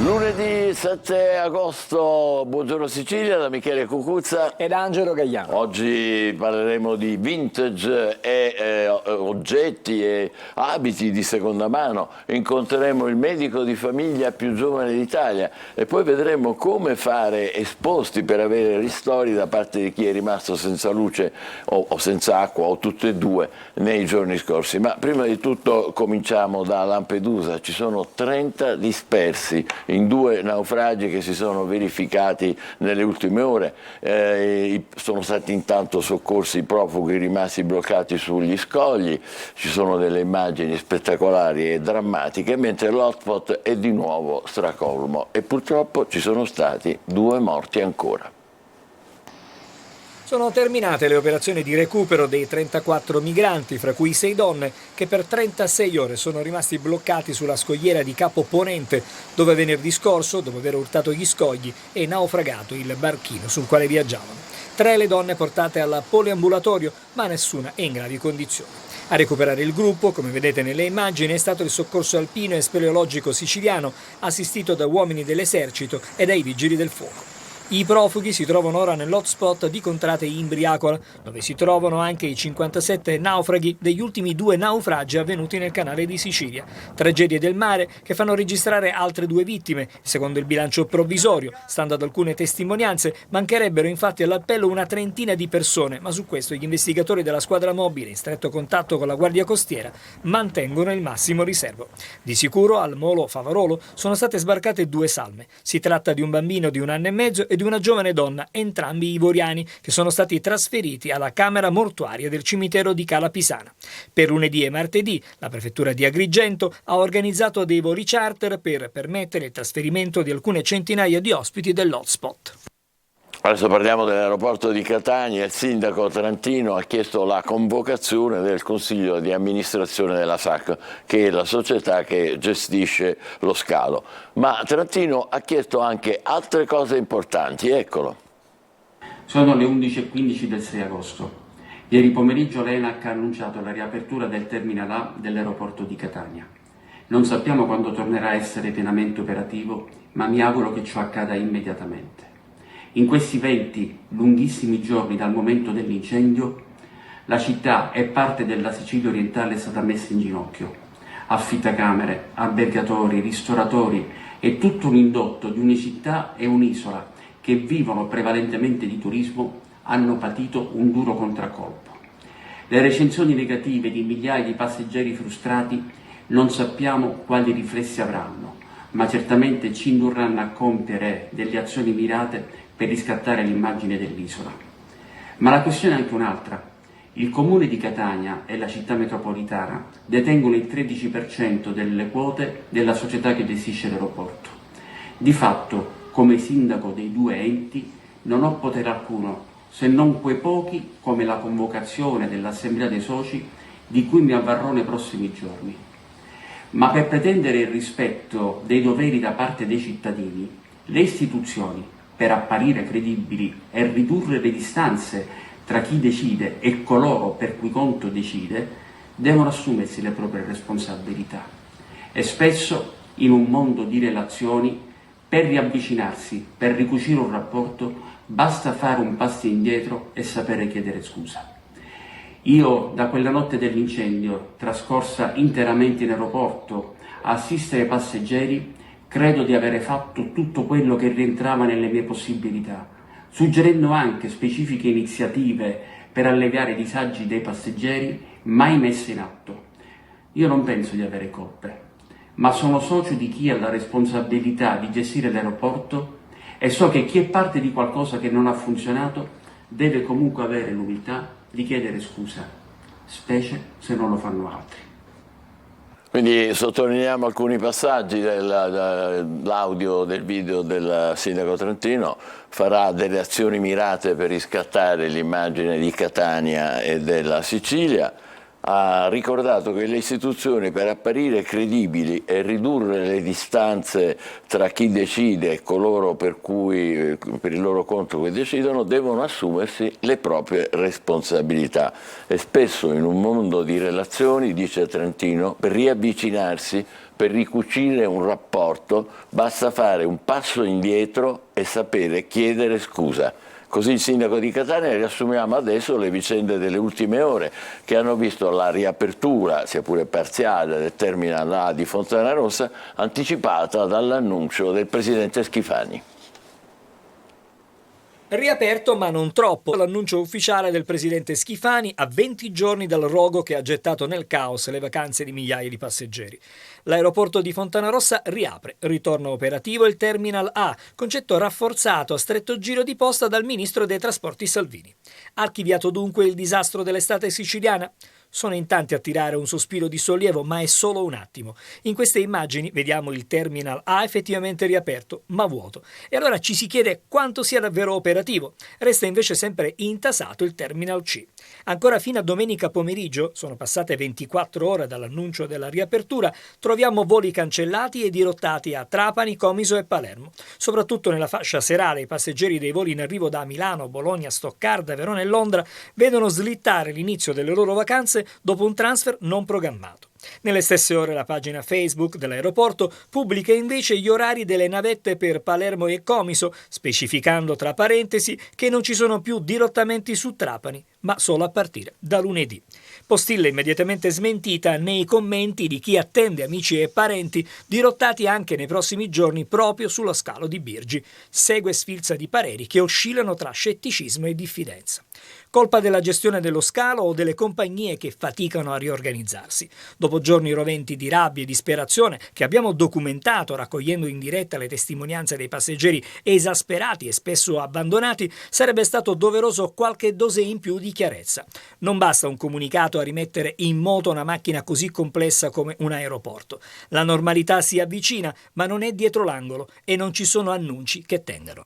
Lunedì 7 agosto, buongiorno Sicilia, da Michele Cucuzza ed Angelo Gagliano. Oggi parleremo di vintage e oggetti e abiti di seconda mano. Incontreremo il medico di famiglia più giovane d'Italia e poi vedremo come fare esposti per avere ristori da parte di chi è rimasto senza luce o senza acqua o tutte e due nei giorni scorsi. Ma prima di tutto cominciamo da Lampedusa. Ci sono 30 dispersi in 2 naufragi che si sono verificati nelle ultime ore. Sono stati intanto soccorsi i profughi rimasti bloccati sugli scogli, ci sono delle immagini spettacolari e drammatiche, mentre l'hotspot è di nuovo stracolmo e purtroppo ci sono stati 2 morti ancora. Sono terminate le operazioni di recupero dei 34 migranti, fra cui 6 donne, che per 36 ore sono rimasti bloccati sulla scogliera di Capo Ponente, dove venerdì scorso, dopo aver urtato gli scogli, è naufragato il barchino sul quale viaggiavano. 3 le donne portate al poliambulatorio, ma nessuna è in gravi condizioni. A recuperare il gruppo, come vedete nelle immagini, è stato il soccorso alpino e speleologico siciliano, assistito da uomini dell'esercito e dai vigili del fuoco. I profughi si trovano ora nell'hotspot di Contrate Imbriacola, dove si trovano anche i 57 naufraghi degli ultimi 2 naufragi avvenuti nel canale di Sicilia. Tragedie del mare che fanno registrare altre 2 vittime. Secondo il bilancio provvisorio, stando ad alcune testimonianze, mancherebbero infatti all'appello una trentina di persone, ma su questo gli investigatori della squadra mobile, in stretto contatto con la Guardia Costiera, mantengono il massimo riservo. Di sicuro al molo Favarolo sono state sbarcate 2 salme. Si tratta di un bambino di 1 anno e mezzo e di una giovane donna, entrambi ivoriani, che sono stati trasferiti alla camera mortuaria del cimitero di Cala Pisana. Per lunedì e martedì la prefettura di Agrigento ha organizzato dei voli charter per permettere il trasferimento di alcune centinaia di ospiti dell'hotspot. Adesso parliamo dell'aeroporto di Catania. Il sindaco Trantino ha chiesto la convocazione del consiglio di amministrazione della SAC, che è la società che gestisce lo scalo. Ma Trantino ha chiesto anche altre cose importanti, eccolo. Sono le 11:15 del 6 agosto. Ieri pomeriggio l'ENAC ha annunciato la riapertura del Terminal A dell'aeroporto di Catania. Non sappiamo quando tornerà a essere pienamente operativo, ma mi auguro che ciò accada immediatamente. In questi 20 lunghissimi giorni dal momento dell'incendio, la città e parte della Sicilia orientale è stata messa in ginocchio. Affittacamere, albergatori, ristoratori e tutto un indotto di una città e un'isola che vivono prevalentemente di turismo hanno patito un duro contraccolpo. Le recensioni negative di migliaia di passeggeri frustrati non sappiamo quali riflessi avranno, ma certamente ci indurranno a compiere delle azioni mirate per riscattare l'immagine dell'isola. Ma la questione è anche un'altra. Il comune di Catania e la città metropolitana detengono il 13% delle quote della società che gestisce l'aeroporto. Di fatto, come sindaco dei 2 enti, non ho potere alcuno, se non quei pochi come la convocazione dell'assemblea dei soci di cui mi avvarrò nei prossimi giorni. Ma per pretendere il rispetto dei doveri da parte dei cittadini, le istituzioni, per apparire credibili e ridurre le distanze tra chi decide e coloro per cui conto decide, devono assumersi le proprie responsabilità. E spesso, in un mondo di relazioni, per riavvicinarsi, per ricucire un rapporto, basta fare un passo indietro e sapere chiedere scusa. Io, da quella notte dell'incendio, trascorsa interamente in aeroporto a assistere i passeggeri, credo di avere fatto tutto quello che rientrava nelle mie possibilità, suggerendo anche specifiche iniziative per alleviare i disagi dei passeggeri mai messe in atto. Io non penso di avere colpe, ma sono socio di chi ha la responsabilità di gestire l'aeroporto e so che chi è parte di qualcosa che non ha funzionato deve comunque avere l'umiltà di chiedere scusa, specie se non lo fanno altri. Quindi sottolineiamo alcuni passaggi dell'audio del video del sindaco Trantino. Farà delle azioni mirate per riscattare l'immagine di Catania e della Sicilia. Ha ricordato che le istituzioni, per apparire credibili e ridurre le distanze tra chi decide e coloro per il loro conto che decidono, devono assumersi le proprie responsabilità. E spesso in un mondo di relazioni, dice Trantino, per riavvicinarsi, per ricucire un rapporto basta fare un passo indietro e sapere chiedere scusa. Così il sindaco di Catania. Riassumiamo adesso le vicende delle ultime ore che hanno visto la riapertura, sia pure parziale, del terminal A di Fontanarossa anticipata dall'annuncio del presidente Schifani. Riaperto ma non troppo, l'annuncio ufficiale del presidente Schifani a 20 giorni dal rogo che ha gettato nel caos le vacanze di migliaia di passeggeri. L'aeroporto di Fontanarossa riapre, ritorna operativo il Terminal A, concetto rafforzato a stretto giro di posta dal ministro dei trasporti Salvini. Archiviato dunque il disastro dell'estate siciliana? Sono in tanti a tirare un sospiro di sollievo, ma è solo un attimo. In queste immagini vediamo il Terminal A effettivamente riaperto, ma vuoto. E allora ci si chiede quanto sia davvero operativo. Resta invece sempre intasato il Terminal C. Ancora fino a domenica pomeriggio, sono passate 24 ore dall'annuncio della riapertura, troviamo voli cancellati e dirottati a Trapani, Comiso e Palermo. Soprattutto nella fascia serale i passeggeri dei voli in arrivo da Milano, Bologna, Stoccarda, Verona e Londra vedono slittare l'inizio delle loro vacanze dopo un transfer non programmato. Nelle stesse ore la pagina Facebook dell'aeroporto pubblica invece gli orari delle navette per Palermo e Comiso, specificando tra parentesi che non ci sono più dirottamenti su Trapani, ma solo a partire da lunedì. Postilla immediatamente smentita nei commenti di chi attende amici e parenti dirottati anche nei prossimi giorni proprio sullo scalo di Birgi. Segue sfilza di pareri che oscillano tra scetticismo e diffidenza. Colpa della gestione dello scalo o delle compagnie che faticano a riorganizzarsi? Dopo giorni roventi di rabbia e disperazione che abbiamo documentato raccogliendo in diretta le testimonianze dei passeggeri esasperati e spesso abbandonati, sarebbe stato doveroso qualche dose in più di chiarezza. Non basta un comunicato a rimettere in moto una macchina così complessa come un aeroporto. La normalità si avvicina, ma non è dietro l'angolo e non ci sono annunci che tengano.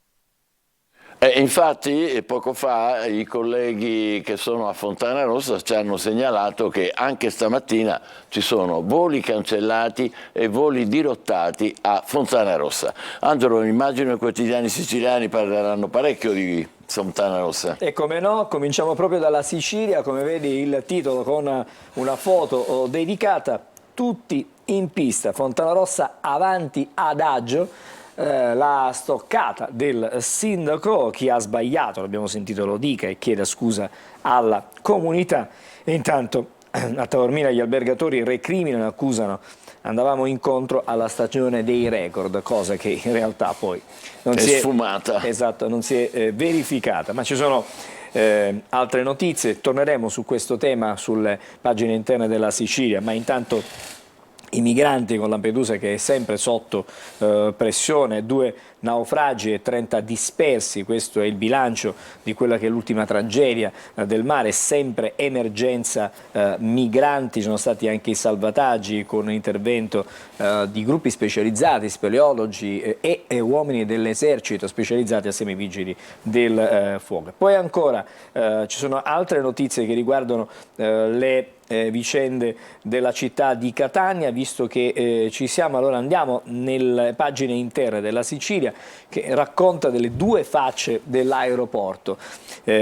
Infatti poco fa i colleghi che sono a Fontanarossa ci hanno segnalato che anche stamattina ci sono voli cancellati e voli dirottati a Fontanarossa. Angelo, immagino i quotidiani siciliani parleranno parecchio di Fontanarossa. E come no, cominciamo proprio dalla Sicilia, come vedi il titolo con una foto dedicata, tutti in pista, Fontanarossa avanti adagio. La stoccata del sindaco, chi ha sbagliato, l'abbiamo sentito, lo dica e chieda scusa alla comunità. E intanto a Taormina gli albergatori recriminano e accusano: andavamo incontro alla stagione dei record, cosa che in realtà poi non si è sfumata. Esatto, non si è verificata. Ma ci sono altre notizie, torneremo su questo tema sulle pagine interne della Sicilia, ma intanto i migranti con Lampedusa che è sempre sotto pressione, 2 naufragi e 30 dispersi, questo è il bilancio di quella che è l'ultima tragedia del mare, sempre emergenza migranti, sono stati anche i salvataggi con l'intervento di gruppi specializzati, speleologi e uomini dell'esercito specializzati assieme ai vigili del fuoco. Poi ancora ci sono altre notizie che riguardano le vicende della città di Catania, visto che ci siamo, allora andiamo nelle pagine interne della Sicilia che racconta delle 2 facce dell'aeroporto.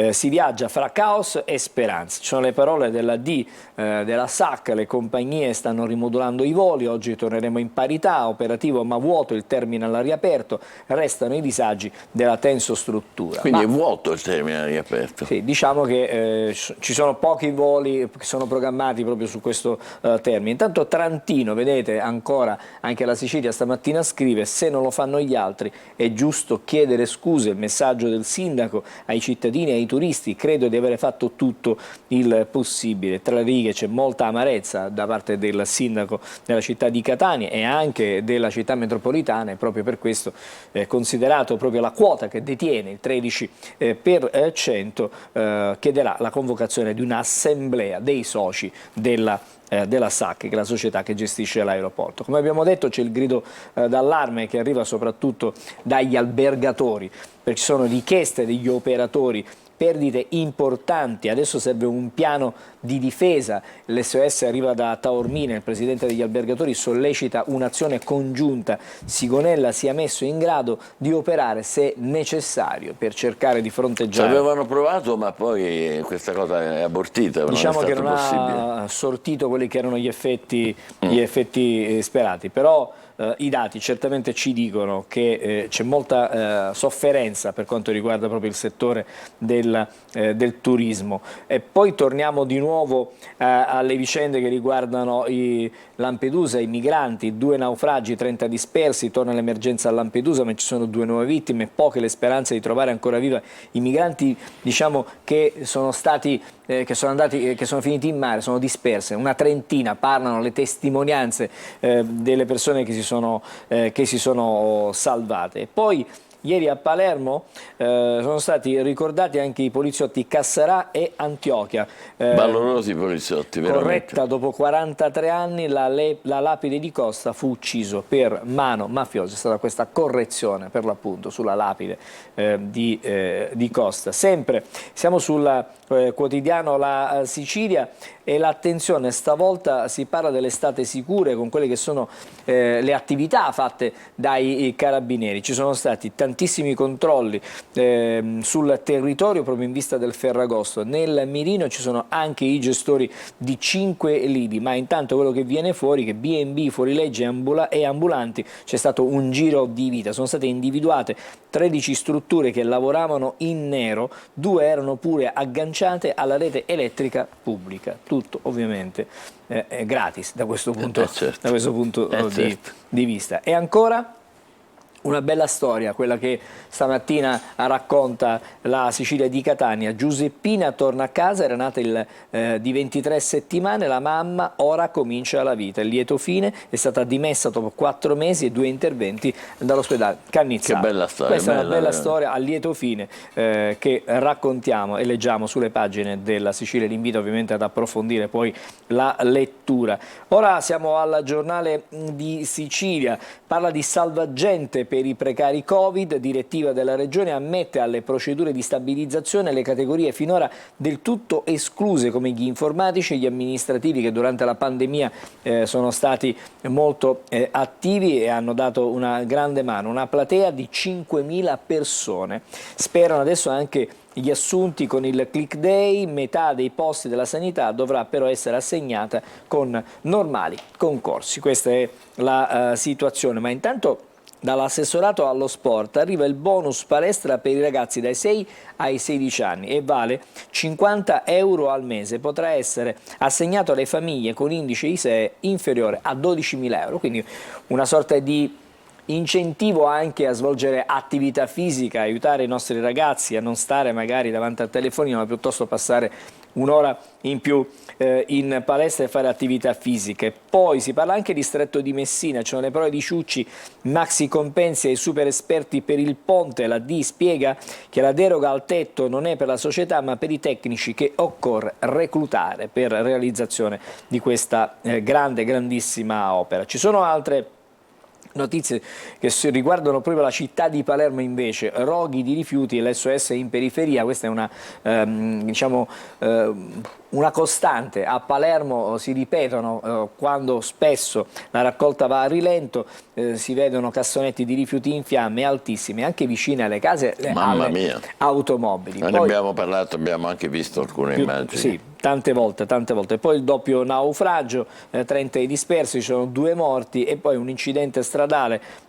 Si viaggia fra caos e speranza, ci sono le parole della D della SAC, le compagnie stanno rimodulando i voli, oggi torneremo in parità, operativo ma vuoto il terminal riaperto, restano i disagi della tensostruttura. Quindi è vuoto il terminal riaperto? Sì, diciamo che ci sono pochi voli che sono programmati proprio su questo termine. Intanto Trantino, vedete ancora, anche la Sicilia stamattina scrive: se non lo fanno gli altri è giusto chiedere scuse, il messaggio del sindaco ai cittadini e ai turisti, credo di avere fatto tutto il possibile. Tra le righe c'è molta amarezza da parte del sindaco della città di Catania e anche della città metropolitana, e proprio per questo considerato proprio la quota che detiene il 13%, chiederà la convocazione di un'assemblea dei soci della SAC, che è la società che gestisce l'aeroporto. Come abbiamo detto c'è il grido d'allarme che arriva soprattutto dagli albergatori, perché ci sono richieste degli operatori perdite importanti, adesso serve un piano di difesa, l'SOS arriva da Taormina, il presidente degli albergatori sollecita un'azione congiunta, Sigonella sia messo in grado di operare se necessario per cercare di Ci fronteggiare. avevano provato, ma poi questa cosa è abortita, Diciamo non è che stato non possibile. ha sortito quelli che erano gli effetti sperati, però i dati certamente ci dicono che c'è molta sofferenza per quanto riguarda proprio il settore del turismo. E poi torniamo di nuovo alle vicende che riguardano Lampedusa, i migranti, 2 naufragi, 30 dispersi, torna l'emergenza a Lampedusa, ma ci sono 2 nuove vittime, poche le speranze di trovare ancora viva i migranti, diciamo, che sono finiti in mare, sono disperse, una trentina, parlano le testimonianze delle persone che si sono salvate. E poi ieri a Palermo sono stati ricordati anche i poliziotti Cassarà e Antiochia. Valorosi poliziotti, veramente. Corretta, dopo 43 anni la lapide di Costa fu ucciso per mano mafiosa, è stata questa correzione per l'appunto sulla lapide di Costa. Sempre siamo sul quotidiano La Sicilia e l'attenzione, stavolta si parla delle estate sicure con quelle che sono le attività fatte dai carabinieri. Ci sono stati tantissimi controlli sul territorio proprio in vista del Ferragosto. Nel mirino ci sono anche i gestori di 5 lidi, ma intanto quello che viene fuori è che B&B, fuorilegge e ambulanti c'è stato un giro di vita. Sono state individuate 13 strutture che lavoravano in nero, 2 erano pure agganciate alla rete elettrica pubblica. Tutto ovviamente gratis da questo punto, certo. di vista. E ancora una bella storia, quella che stamattina racconta La Sicilia di Catania. Giuseppina torna a casa, era nata di 23 settimane, la mamma ora comincia la vita. Il lieto fine, è stata dimessa dopo 4 mesi e 2 interventi dall'ospedale Cannizzaro. Che bella storia. Questa è una bella storia a lieto fine che raccontiamo e leggiamo sulle pagine della Sicilia. L'invito ovviamente ad approfondire poi la lettura. Ora siamo al giornale di Sicilia, parla di salvagente per i precari Covid, direttiva della Regione ammette alle procedure di stabilizzazione le categorie finora del tutto escluse come gli informatici e gli amministrativi che durante la pandemia sono stati molto attivi e hanno dato una grande mano, una platea di 5.000 persone. Sperano adesso anche gli assunti con il click day, metà dei posti della sanità dovrà però essere assegnata con normali concorsi. Questa è la situazione, ma intanto dall'assessorato allo sport arriva il bonus palestra per i ragazzi dai 6 ai 16 anni e vale 50 euro al mese, potrà essere assegnato alle famiglie con indice ISEE inferiore a 12.000 euro, quindi una sorta di incentivo anche a svolgere attività fisica, aiutare i nostri ragazzi a non stare magari davanti al telefonino ma piuttosto passare un'ora in più in palestra e fare attività fisiche. Poi si parla anche di Stretto di Messina, ci sono le prove di Ciucci, maxi compensi ai super esperti per il ponte. La D spiega che la deroga al tetto non è per la società ma per i tecnici che occorre reclutare per realizzazione di questa grandissima opera. Ci sono altre notizie che riguardano proprio la città di Palermo invece, roghi di rifiuti e l'SOS in periferia. Questa è una costante. A Palermo si ripetono quando spesso la raccolta va a rilento, si vedono cassonetti di rifiuti in fiamme altissime anche vicine alle case e alle automobili. Ne abbiamo parlato, abbiamo anche visto alcune immagini. Sì, tante volte. Poi il doppio naufragio, 30 dispersi, ci sono 2 morti e poi un incidente stradale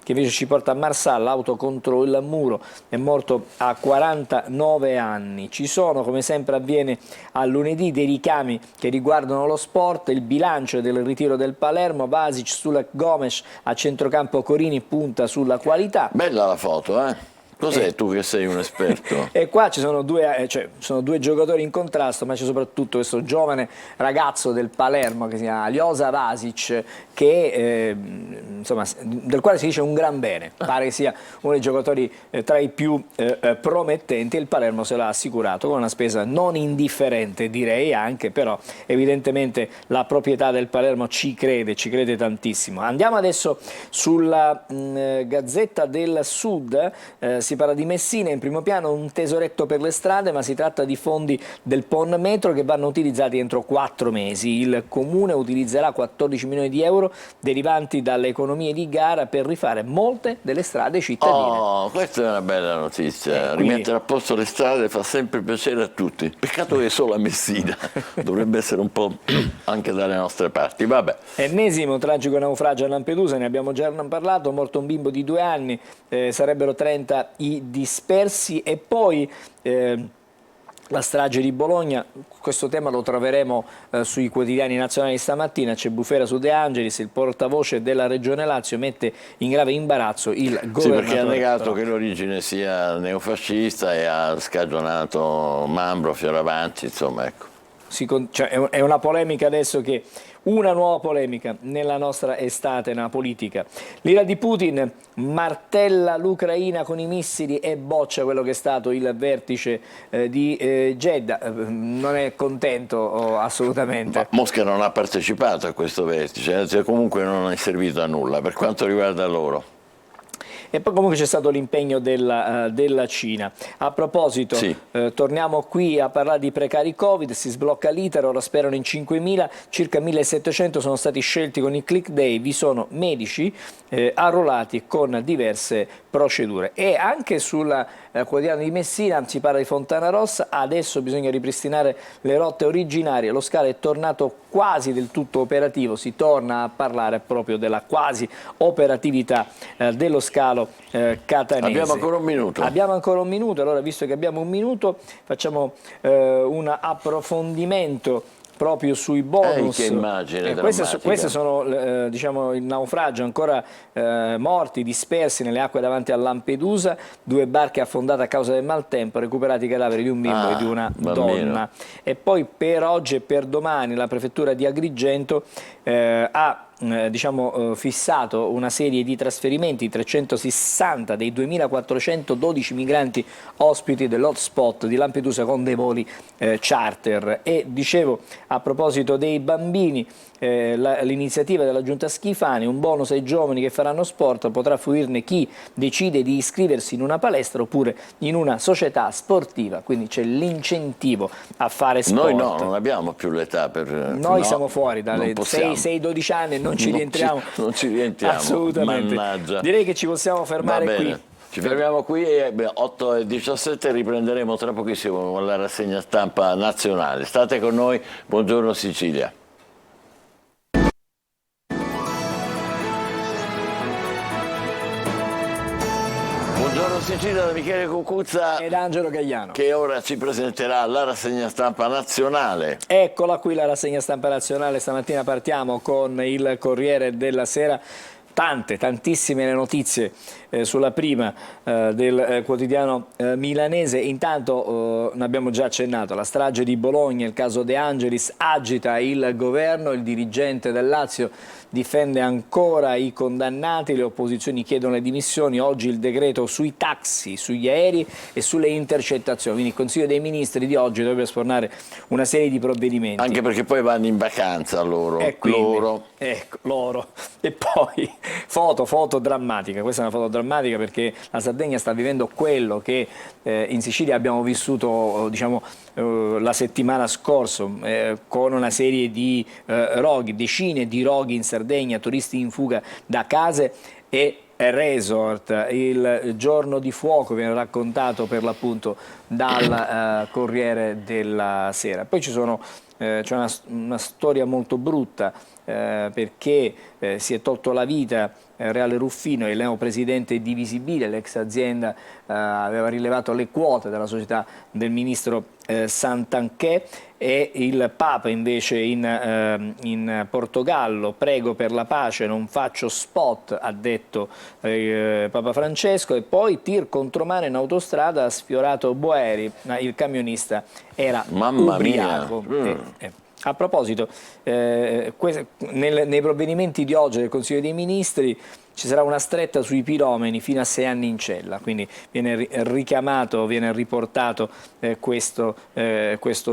che invece ci porta a Marsala, l'auto contro il muro, è morto a 49 anni. Ci sono, come sempre avviene a lunedì, dei ricami che riguardano lo sport, il bilancio del ritiro del Palermo, Vasic sulla Gomes, a centrocampo Corini punta sulla qualità. Bella la foto, eh? Cos'è tu che sei un esperto? E qua ci sono sono 2 giocatori in contrasto, ma c'è soprattutto questo giovane ragazzo del Palermo che si chiama Aljosa Vasic, che del quale si dice un gran bene, pare che sia uno dei giocatori tra i più promettenti, e il Palermo se l'ha assicurato con una spesa non indifferente, direi anche, però evidentemente la proprietà del Palermo ci crede tantissimo. Andiamo adesso sulla Gazzetta del Sud. si parla di Messina, in primo piano un tesoretto per le strade, ma si tratta di fondi del PON Metro che vanno utilizzati entro 4 mesi. Il Comune utilizzerà 14 milioni di euro derivanti dalle economie di gara per rifare molte delle strade cittadine. Oh, questa è una bella notizia. Rimettere a posto le strade fa sempre piacere a tutti. Peccato che è solo a Messina, dovrebbe essere un po' anche dalle nostre parti. Vabbè. Ennesimo tragico naufragio a Lampedusa, ne abbiamo già parlato, morto un bimbo di 2 anni, sarebbero 30 i dispersi, e poi la strage di Bologna. Questo tema lo troveremo sui quotidiani nazionali stamattina. C'è bufera su De Angelis, il portavoce della Regione Lazio mette in grave imbarazzo il governatore. Sì, perché ha negato che l'origine sia neofascista e ha scagionato Mambro, Fioravanti, insomma, ecco. Cioè, è una polemica adesso una nuova polemica nella nostra estate, nella politica. L'ira di Putin martella l'Ucraina con i missili e boccia quello che è stato il vertice di Jeddah. Non è contento assolutamente. Ma Mosca non ha partecipato a questo vertice, comunque non è servito a nulla per quanto riguarda loro. E poi comunque c'è stato l'impegno della Cina. A proposito, sì. Torniamo qui a parlare di precari Covid, si sblocca l'iter, ora sperano in 5.000, circa 1.700 sono stati scelti con il Click Day, vi sono medici arruolati con diverse procedure. E anche sul quotidiano di Messina si parla di Fontana Rossa, adesso bisogna ripristinare le rotte originarie, lo scalo è tornato quasi del tutto operativo, si torna a parlare proprio della quasi operatività dello scalo catanese. Abbiamo ancora un minuto. Abbiamo ancora un minuto, allora visto che abbiamo un minuto facciamo un approfondimento proprio sui bonus. Che immagine queste sono diciamo, il naufragio, ancora morti, dispersi nelle acque davanti a Lampedusa, 2 barche affondate a causa del maltempo, recuperati i cadaveri di un bimbo e di una donna. E poi per oggi e per domani la prefettura di Agrigento ha fissato una serie di trasferimenti, 360 dei 2412 migranti ospiti dell'hotspot di Lampedusa con dei voli charter. E dicevo, a proposito dei bambini, l'iniziativa della Giunta Schifani, un bonus ai giovani che faranno sport, potrà fruirne chi decide di iscriversi in una palestra oppure in una società sportiva, quindi c'è l'incentivo a fare sport. Noi no, non abbiamo più l'età per... Noi siamo fuori dalle 6-12 anni e non ci rientriamo. Non ci rientriamo, assolutamente. Mannaggia. Direi che ci possiamo fermare qui. Ci fermiamo qui e 8:17 riprenderemo tra pochissimo con la rassegna stampa nazionale. State con noi, buongiorno Sicilia. Buongiorno Sicilia da Michele Cucuzza ed Angelo Gagliano, che ora ci presenterà la rassegna stampa nazionale. Eccola qui la rassegna stampa nazionale, stamattina partiamo con il Corriere della Sera. Tantissime le notizie sulla prima del quotidiano milanese. Intanto ne abbiamo già accennato, la strage di Bologna, il caso De Angelis agita il governo, il dirigente del Lazio difende ancora i condannati, le opposizioni chiedono le dimissioni, oggi il decreto sui taxi, sugli aerei e sulle intercettazioni, quindi il Consiglio dei Ministri di oggi dovrebbe esporre una serie di provvedimenti. Anche perché poi vanno in vacanza loro. Loro. E poi foto drammatica, questa è una foto drammatica perché la Sardegna sta vivendo quello che in Sicilia abbiamo vissuto la settimana scorsa con una serie di roghi, decine di roghi in Sardegna, turisti in fuga da case e resort. Il giorno di fuoco viene raccontato per l'appunto dal Corriere della Sera. Poi c'è una storia molto brutta perché si è tolto la vita Reale Ruffino, il neopresidente di Visibile, l'ex azienda aveva rilevato le quote della società del ministro Santanchè, e il Papa invece in Portogallo, prego per la pace, non faccio spot, ha detto Papa Francesco. E poi tir contromano in autostrada, ha sfiorato Boeri, il camionista era ubriaco. A proposito, nei provvedimenti di oggi del Consiglio dei Ministri ci sarà una stretta sui piromani fino a 6 anni in cella, quindi viene richiamato, viene riportato questo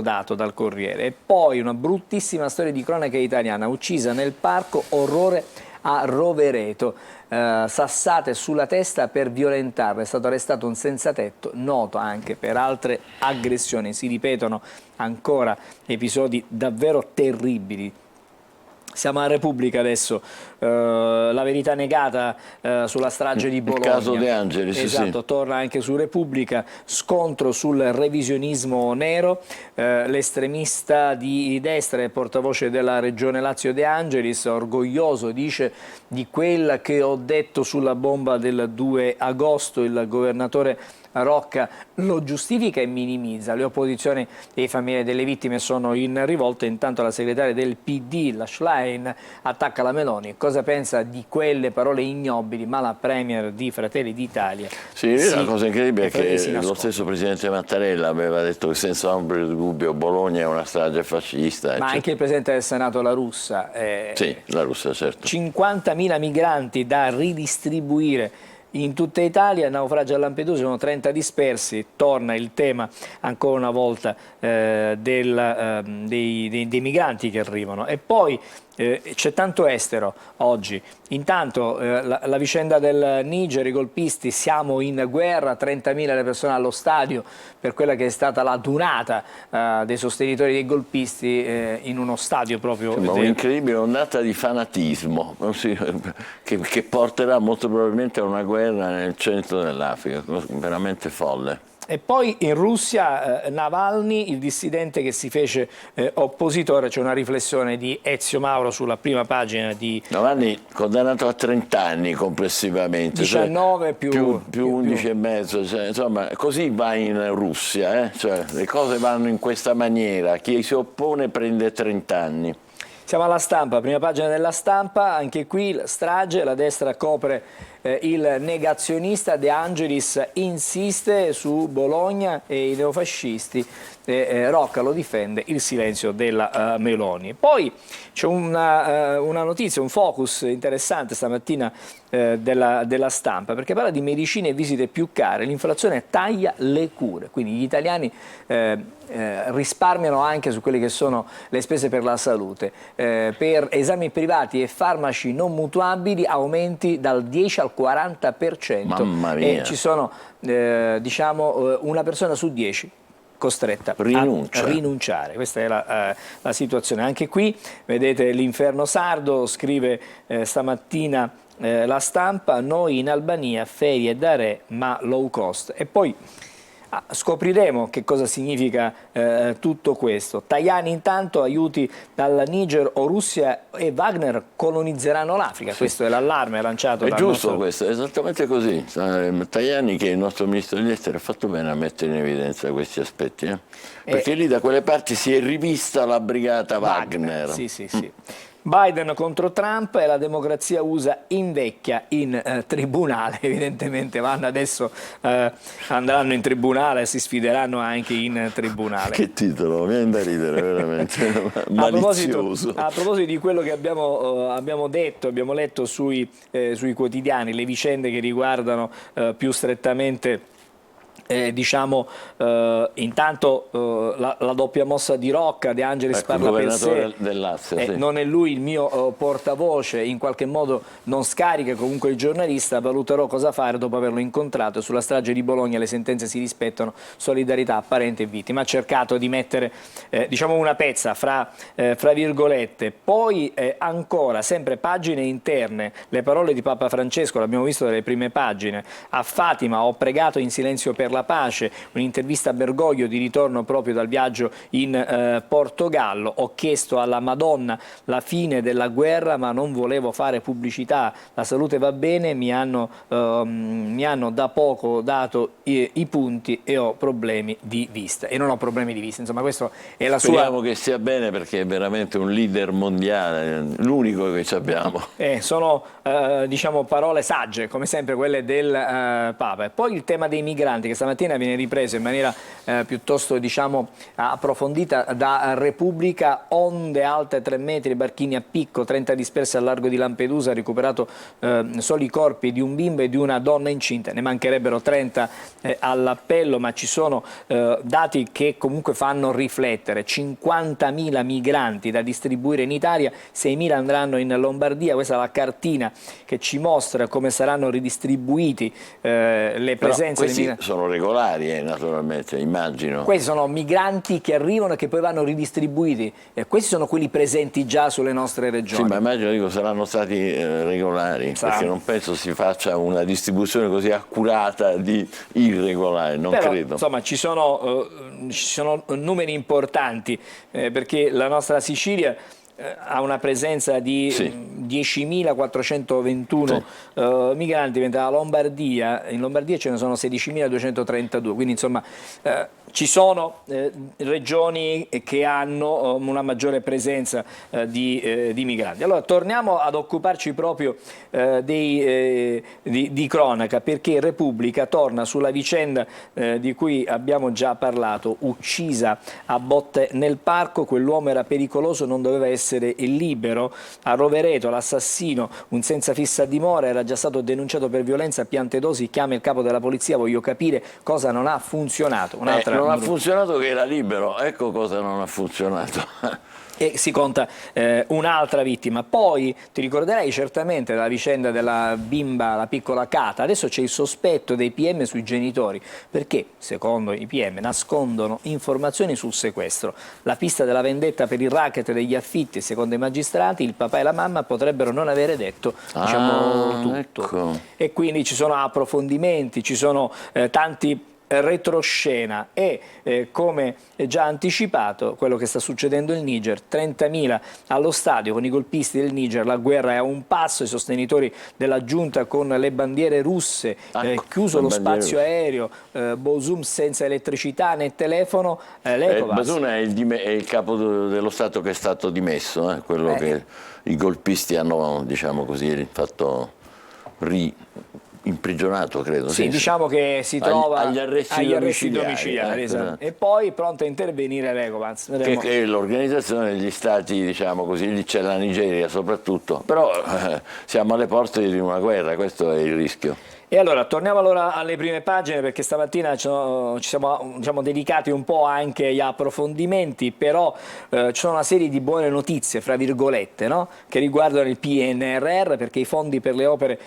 dato dal Corriere. E poi una bruttissima storia di cronaca italiana, uccisa nel parco, orrore a Rovereto, sassate sulla testa per violentarla. È stato arrestato un senzatetto noto anche per altre aggressioni. Si ripetono ancora episodi davvero terribili. Siamo a Repubblica adesso, la verità negata sulla strage di Bologna. Il caso De Angelis, esatto, sì. Torna anche su Repubblica, scontro sul revisionismo nero, l'estremista di destra e portavoce della regione Lazio De Angelis, orgoglioso, dice, di quella che ho detto sulla bomba del 2 agosto, il governatore Rocca lo giustifica e minimizza. Le opposizioni e le famiglie delle vittime sono in rivolta, intanto la segretaria del PD, la Schlein, attacca la Meloni. Cosa pensa di quelle parole ignobili? Ma la premier di Fratelli d'Italia. Sì, la cosa incredibile è che lo nasconde. stesso presidente Mattarella aveva detto che senza ombra di dubbio Bologna è una strage fascista. Ma anche il presidente del Senato La Russa. Sì, la Russia, certo. 50.000 migranti da ridistribuire in tutta Italia, naufragio a Lampedusa, sono 30 dispersi, torna il tema ancora una volta dei migranti che arrivano. E poi c'è tanto estero oggi. Intanto la vicenda del Niger, i golpisti, siamo in guerra, 30.000 le persone allo stadio per quella che è stata la dunata dei sostenitori dei golpisti in uno stadio proprio. Ma un'incredibile ondata di fanatismo che porterà molto probabilmente a una guerra nel centro dell'Africa, veramente folle. E poi in Russia Navalny, il dissidente che si fece oppositore, c'è una riflessione di Ezio Mauro sulla prima pagina di... Navalny condannato a 30 anni complessivamente, 19 cioè, più 11 e mezzo, cioè, insomma così va in Russia, cioè, le cose vanno in questa maniera, chi si oppone prende 30 anni. Siamo alla Stampa, prima pagina della Stampa, anche qui strage, la destra copre il negazionista, De Angelis insiste su Bologna e i neofascisti, Rocca lo difende, il silenzio della Meloni. Poi c'è una notizia, un focus interessante stamattina della Stampa, perché parla di medicine e visite più care, l'inflazione taglia le cure, quindi gli italiani risparmiano anche su quelle che sono le spese per la salute, per esami privati e farmaci non mutuabili aumenti dal 10 al 40%. Mamma mia. E ci sono diciamo una persona su 10 costretta a rinunciare. Questa è la situazione. Anche qui vedete l'inferno sardo, scrive stamattina la Stampa, noi in Albania ferie da re ma low cost. E poi scopriremo che cosa significa tutto questo. Tajani intanto, aiuti dal Niger o Russia e Wagner colonizzeranno l'Africa. Sì. Questo è l'allarme lanciato dal giusto questo, è esattamente così. Tajani, che è il nostro ministro degli esteri, ha fatto bene a mettere in evidenza questi aspetti, perché lì da quelle parti si è rivista la brigata Wagner. Sì, sì, sì. Biden contro Trump e la democrazia USA invecchia in tribunale, evidentemente adesso andranno in tribunale, si sfideranno anche in tribunale. Che titolo, mi viene da ridere veramente, malizioso. A proposito di quello che abbiamo detto, abbiamo letto sui quotidiani, le vicende che riguardano più strettamente intanto la doppia mossa di Rocca, De Angelis parla per sé, del Lazio, sì. Non è lui il mio portavoce, in qualche modo non scarica comunque il giornalista, valuterò cosa fare dopo averlo incontrato. Sulla strage di Bologna le sentenze si rispettano, solidarietà a parenti e vittime. Ha cercato di mettere una pezza fra virgolette. Poi ancora, sempre pagine interne, le parole di Papa Francesco, l'abbiamo visto dalle prime pagine, a Fatima ho pregato in silenzio per la pace, un'intervista a Bergoglio di ritorno proprio dal viaggio in Portogallo. Ho chiesto alla Madonna la fine della guerra ma non volevo fare pubblicità, la salute va bene, mi hanno da poco dato i punti e ho problemi di vista. E non ho problemi di vista, insomma questo è la sua... Speriamo che stia bene, perché è veramente un leader mondiale, l'unico che abbiamo. Sono parole sagge come sempre quelle del Papa. E poi il tema dei migranti che stamattina stamattina viene ripreso in maniera piuttosto diciamo approfondita da Repubblica. Onde alte 3 metri, barchini a picco, 30 dispersi al largo di Lampedusa, recuperato solo i corpi di un bimbo e di una donna incinta, ne mancherebbero 30 all'appello, ma ci sono dati che comunque fanno riflettere. 50.000 migranti da distribuire in Italia, 6.000 andranno in Lombardia. Questa è la cartina che ci mostra come saranno ridistribuiti le presenze. Questi sono regolari, naturalmente, immagino. Questi sono migranti che arrivano e che poi vanno ridistribuiti. Questi sono quelli presenti già sulle nostre regioni. Sì, ma immagino, saranno stati regolari, perché non penso si faccia una distribuzione così accurata di irregolari, non Però, credo. Insomma, ci sono numeri importanti, perché la nostra Sicilia ha una presenza di 10.421 migranti, mentre in Lombardia ce ne sono 16.232, quindi insomma ci sono regioni che hanno una maggiore presenza di migranti. Allora torniamo ad occuparci proprio di cronaca, perché Repubblica torna sulla vicenda di cui abbiamo già parlato. Uccisa a botte nel parco, quell'uomo era pericoloso, non doveva essere libero. A Rovereto l'assassino, un senza fissa dimora, era già stato denunciato per violenza a Piantedosi. Chiama il capo della polizia, voglio capire cosa non ha funzionato. Non ha funzionato che era libero, ecco cosa non ha funzionato. E si conta un'altra vittima. Poi ti ricorderai certamente della vicenda della bimba, la piccola Cata. Adesso c'è il sospetto dei PM sui genitori, perché secondo i PM nascondono informazioni sul sequestro. La pista della vendetta per il racket degli affitti, secondo i magistrati, il papà e la mamma potrebbero non avere detto tutto. Ecco. E quindi ci sono approfondimenti, ci sono tanti retroscena e come già anticipato quello che sta succedendo in Niger. 30.000 allo stadio con i golpisti del Niger, la guerra è a un passo, i sostenitori della giunta con le bandiere russe, chiuso lo spazio aereo, Bosum senza elettricità né telefono. Bazoum è il capo dello Stato che è stato dimesso, quello che i golpisti hanno, diciamo così, fatto imprigionato, credo. Sì, diciamo che si trova agli arresti domiciliari. Esatto. E poi pronto a intervenire Recovans. Che è l'organizzazione degli stati, diciamo così, lì c'è la Nigeria soprattutto, però siamo alle porte di una guerra, questo è il rischio. E allora, torniamo alle prime pagine, perché stamattina ci siamo diciamo, dedicati un po' anche agli approfondimenti, però ci sono una serie di buone notizie, fra virgolette, no? Che riguardano il PNRR, perché i fondi per le opere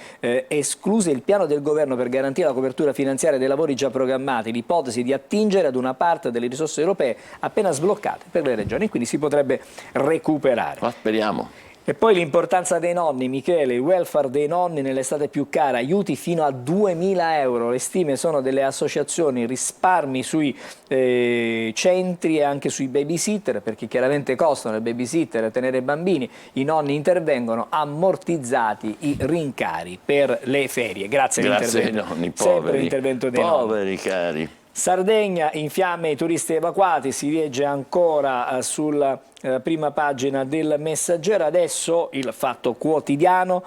escluse, il piano del governo per garantire la copertura finanziaria dei lavori già programmati, l'ipotesi di attingere ad una parte delle risorse europee appena sbloccate per le regioni, quindi si potrebbe recuperare. Ma speriamo. E poi l'importanza dei nonni, Michele, il welfare dei nonni nell'estate più cara, aiuti fino a 2.000 euro, le stime sono delle associazioni, risparmi sui centri e anche sui babysitter, perché chiaramente costano il babysitter, tenere bambini, i nonni intervengono, ammortizzati i rincari per le ferie. Grazie ai nonni, sempre l'intervento dei nonni. Poveri cari. Sardegna, in fiamme i turisti evacuati, si legge ancora sulla prima pagina del Messaggero. Adesso il Fatto Quotidiano,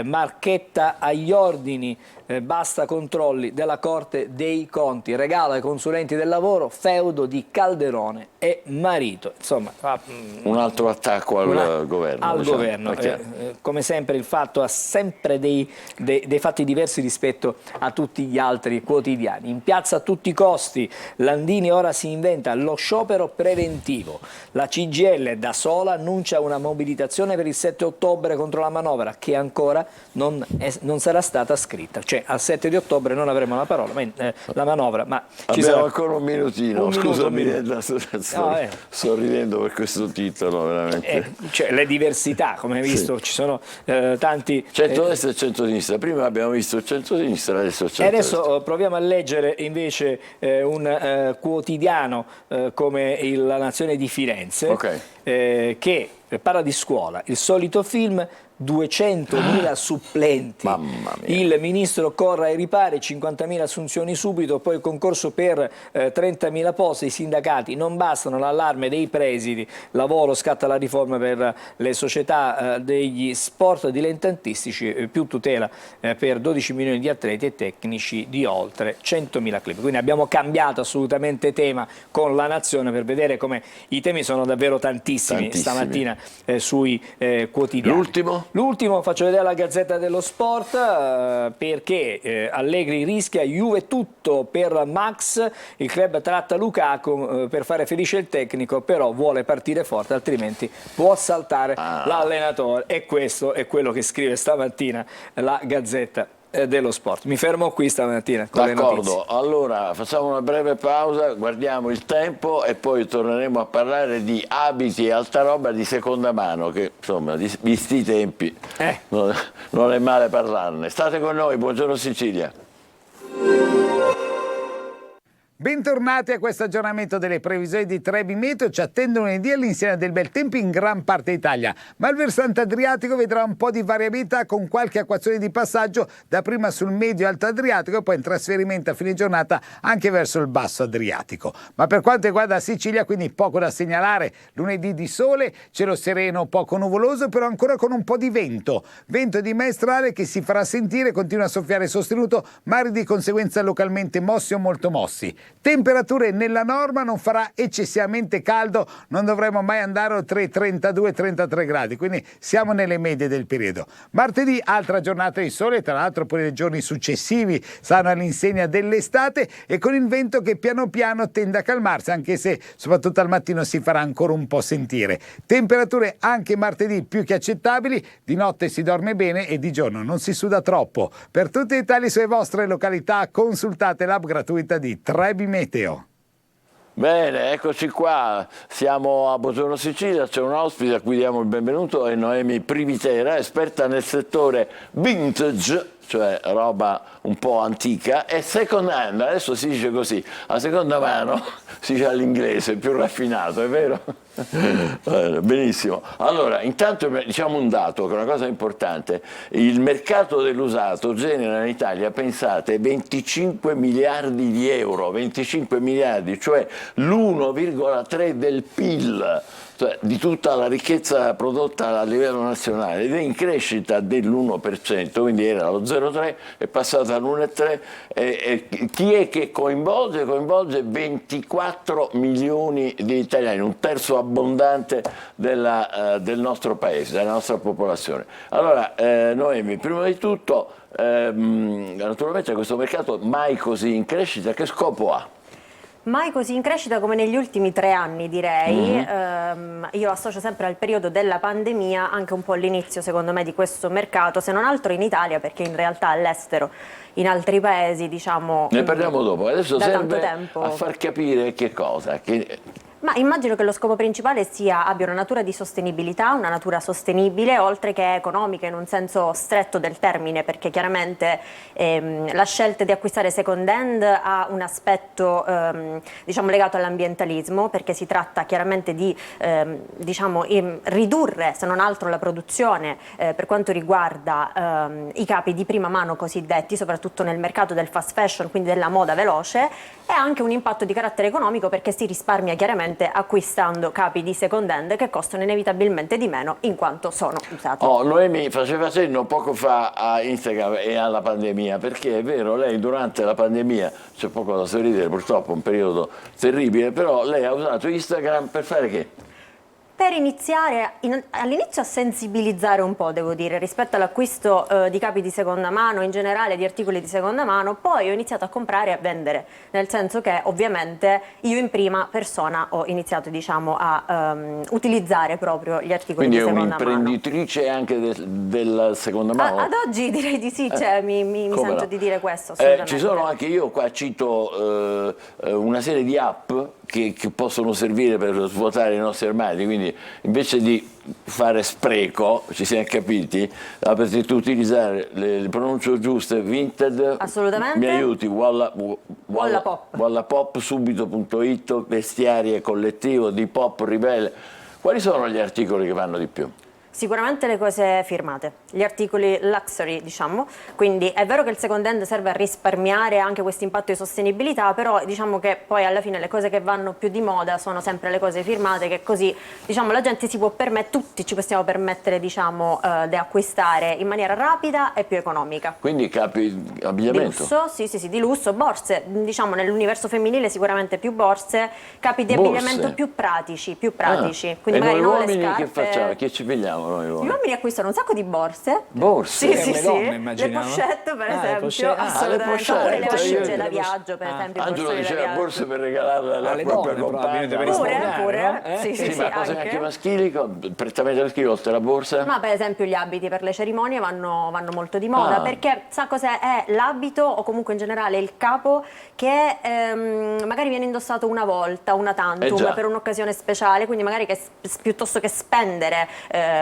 Marchetta agli ordini, basta controlli della Corte dei Conti, regalo ai consulenti del lavoro, feudo di Calderone e marito. Insomma, un altro attacco al governo. Al governo. Come sempre il Fatto ha sempre dei fatti diversi rispetto a tutti gli altri quotidiani. In piazza a tutti i costi, Landini ora si inventa lo sciopero preventivo. La CGIL da sola annuncia una mobilitazione per il 7 ottobre contro la manovra che ancora non sarà stata scritta. Cioè al 7 di ottobre non avremo la parola, la manovra, ma ci abbiamo sarà ancora un minutino. Scusami, sto ridendo per questo titolo veramente. Cioè, le diversità, come hai visto, ci sono tanti centrodestra e centrosinistra. Prima abbiamo visto il centrosinistra, adesso il centrodestra. Adesso proviamo a leggere invece un quotidiano come La Nazione di Firenze, che parla di scuola. Il solito film, 200.000 supplenti. Mamma mia. Il ministro corre ai ripari, 50.000 assunzioni subito, poi il concorso per 30.000 posti. I sindacati non bastano, l'allarme dei presidi, lavoro, scatta la riforma per le società degli sport dilettantistici, più tutela per 12 milioni di atleti e tecnici di oltre 100.000 club. Quindi abbiamo cambiato assolutamente tema con La Nazione per vedere come i temi sono davvero tantissimi. Stamattina sui quotidiani. L'ultimo faccio vedere la Gazzetta dello Sport perché Allegri rischia Juve tutto per Max, il club tratta Lukaku per fare felice il tecnico, però vuole partire forte altrimenti può saltare l'allenatore, e questo è quello che scrive stamattina la Gazzetta dello Sport. Mi fermo qui stamattina con le notizie. D'accordo, allora facciamo una breve pausa, guardiamo il tempo e poi torneremo a parlare di abiti e altra roba di seconda mano, che insomma, visti i tempi, non è male parlarne. State con noi, buongiorno Sicilia. Bentornati a questo aggiornamento delle previsioni di Trebi Meteo. Ci attendono lunedì all'insegna del bel tempo in gran parte d'Italia, ma il versante adriatico vedrà un po' di variabilità con qualche acquazzone di passaggio dapprima sul medio e alto Adriatico e poi in trasferimento a fine giornata anche verso il basso Adriatico. Ma per quanto riguarda la Sicilia, quindi poco da segnalare. Lunedì di sole, cielo sereno, poco nuvoloso, però ancora con un po' di vento di maestrale che si farà sentire, continua a soffiare sostenuto, mari di conseguenza localmente mossi o molto mossi. Temperature nella norma, non farà eccessivamente caldo, non dovremo mai andare oltre i 32-33 gradi, quindi siamo nelle medie del periodo. Martedì altra giornata di sole, tra l'altro pure i giorni successivi saranno all'insegna dell'estate e con il vento che piano piano tende a calmarsi, anche se soprattutto al mattino si farà ancora un po' sentire. Temperature anche martedì più che accettabili, di notte si dorme bene e di giorno non si suda troppo. Per tutti i dettagli sulle vostre località consultate l'app gratuita di Trebi Meteo. Bene, eccoci qua, siamo a Buongiorno Sicilia, c'è un ospite a cui diamo il benvenuto, è Noemi Privitera, esperta nel settore vintage, cioè roba un po' antica, e second hand, adesso si dice così, a seconda mano si dice all'inglese, più raffinato, è vero? Benissimo. Allora, intanto diciamo un dato, che è una cosa importante, il mercato dell'usato genera in Italia, pensate, 25 miliardi di euro, 25 miliardi, cioè l'1,3 del PIL. Cioè, di tutta la ricchezza prodotta a livello nazionale, ed è in crescita dell'1%, quindi era lo 0,3, è passato all'1,3, e chi è che coinvolge? Coinvolge 24 milioni di italiani, un terzo abbondante del nostro paese, della nostra popolazione. Allora, Noemi, prima di tutto, naturalmente questo mercato mai così in crescita, che scopo ha? Mai così in crescita come negli ultimi 3 anni, direi. Io associo sempre al periodo della pandemia anche un po' l'inizio, secondo me, di questo mercato, se non altro in Italia, perché in realtà all'estero, in altri paesi, diciamo... Ne parliamo dopo, adesso serve tempo. a far capire che cosa. Ma immagino che lo scopo principale abbia una natura di sostenibilità, una natura sostenibile, oltre che economica in un senso stretto del termine, perché chiaramente la scelta di acquistare second hand ha un aspetto diciamo legato all'ambientalismo, perché si tratta chiaramente di ridurre, se non altro, la produzione per quanto riguarda i capi di prima mano cosiddetti, soprattutto nel mercato del fast fashion, quindi della moda veloce, e anche un impatto di carattere economico, perché si risparmia chiaramente acquistando capi di second hand che costano inevitabilmente di meno in quanto sono usati. Noemi faceva cenno poco fa a Instagram e alla pandemia, perché è vero, lei durante la pandemia, c'è poco da sorridere, purtroppo un periodo terribile, però lei ha usato Instagram per fare che? Per iniziare all'inizio a sensibilizzare un po', devo dire, rispetto all'acquisto di capi di seconda mano, in generale di articoli di seconda mano. Poi ho iniziato a comprare e a vendere, nel senso che ovviamente io in prima persona ho iniziato, diciamo, a utilizzare proprio gli articoli di seconda mano. Quindi è un'imprenditrice anche del seconda mano? Ad oggi direi di sì, cioè, mi sento di dire questo, assolutamente. Ci sono anche, io qua cito una serie di app che possono servire per svuotare i nostri armadi, quindi invece di fare spreco, ci siamo capiti, potrete tu utilizzare le pronunce giuste, Vinted, assolutamente, mi aiuti, Wallapop, subito.it, vestiario collettivo, Depop, Ribelle. Quali sono gli articoli che vanno di più? Sicuramente le cose firmate, gli articoli luxury, diciamo, quindi è vero che il second hand serve a risparmiare anche questo impatto di sostenibilità, però diciamo che poi alla fine le cose che vanno più di moda sono sempre le cose firmate, che così diciamo la gente si può permettere, tutti ci possiamo permettere diciamo di acquistare in maniera rapida e più economica. Quindi capi Di abbigliamento? lusso, sì, di lusso, borse, diciamo nell'universo femminile sicuramente più borse, capi di Borse? abbigliamento più pratici, Ah, quindi e magari noi non le uomini che scarpe. facciamo? Che ci pigliamo noi Gli uomini? uomini acquistano un sacco di borse. Borse? Sì, le donne, le immaginiamo. pochette per Ah, le esempio, pochette. Ah, assolutamente, le oppure le pochette, valigie io- da viaggio, per esempio, Angelo borsone da diceva viaggio. borse per regalarle alla Alle propria donne, probabilmente, per compagna. risparmiare. Pure, no? sì, Sì, ma cose anche. anche maschili, prettamente maschili oltre la borsa? Ma per esempio gli abiti per le cerimonie vanno molto di moda, Ah. perché sa cos'è? È l'abito o comunque in generale il capo che magari viene indossato una volta, una tantum, già. per un'occasione speciale, quindi magari che piuttosto che spendere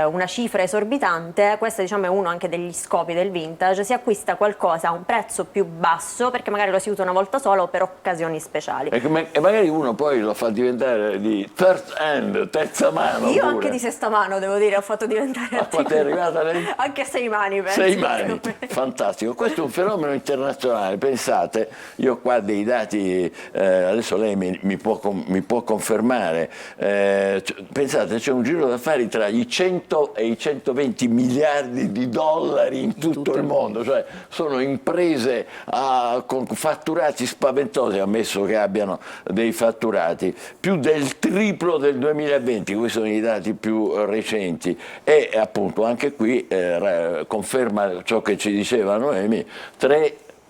una cifra esorbitante, questo diciamo è uno anche degli scopi del vintage, si acquista qualcosa a un prezzo più basso perché magari lo si usa una volta sola o per occasioni speciali. E magari uno poi lo fa diventare di third hand, terza mano. Io pure. anche di sesta mano, devo dire, ho fatto diventare A quanto è arrivata lei? anche a 6 mani, penso. 6 mani, secondo me. fantastico. Questo è un fenomeno internazionale. Pensate, io ho qua dei dati, adesso lei mi può confermare. Pensate, c'è un giro d'affari tra i 100 e i 120 miliardi di dollari in tutto il mondo, cioè sono imprese con fatturati spaventosi, ammesso che abbiano dei fatturati, più del triplo del 2020, questi sono i dati più recenti, e appunto anche qui conferma ciò che ci diceva Noemi,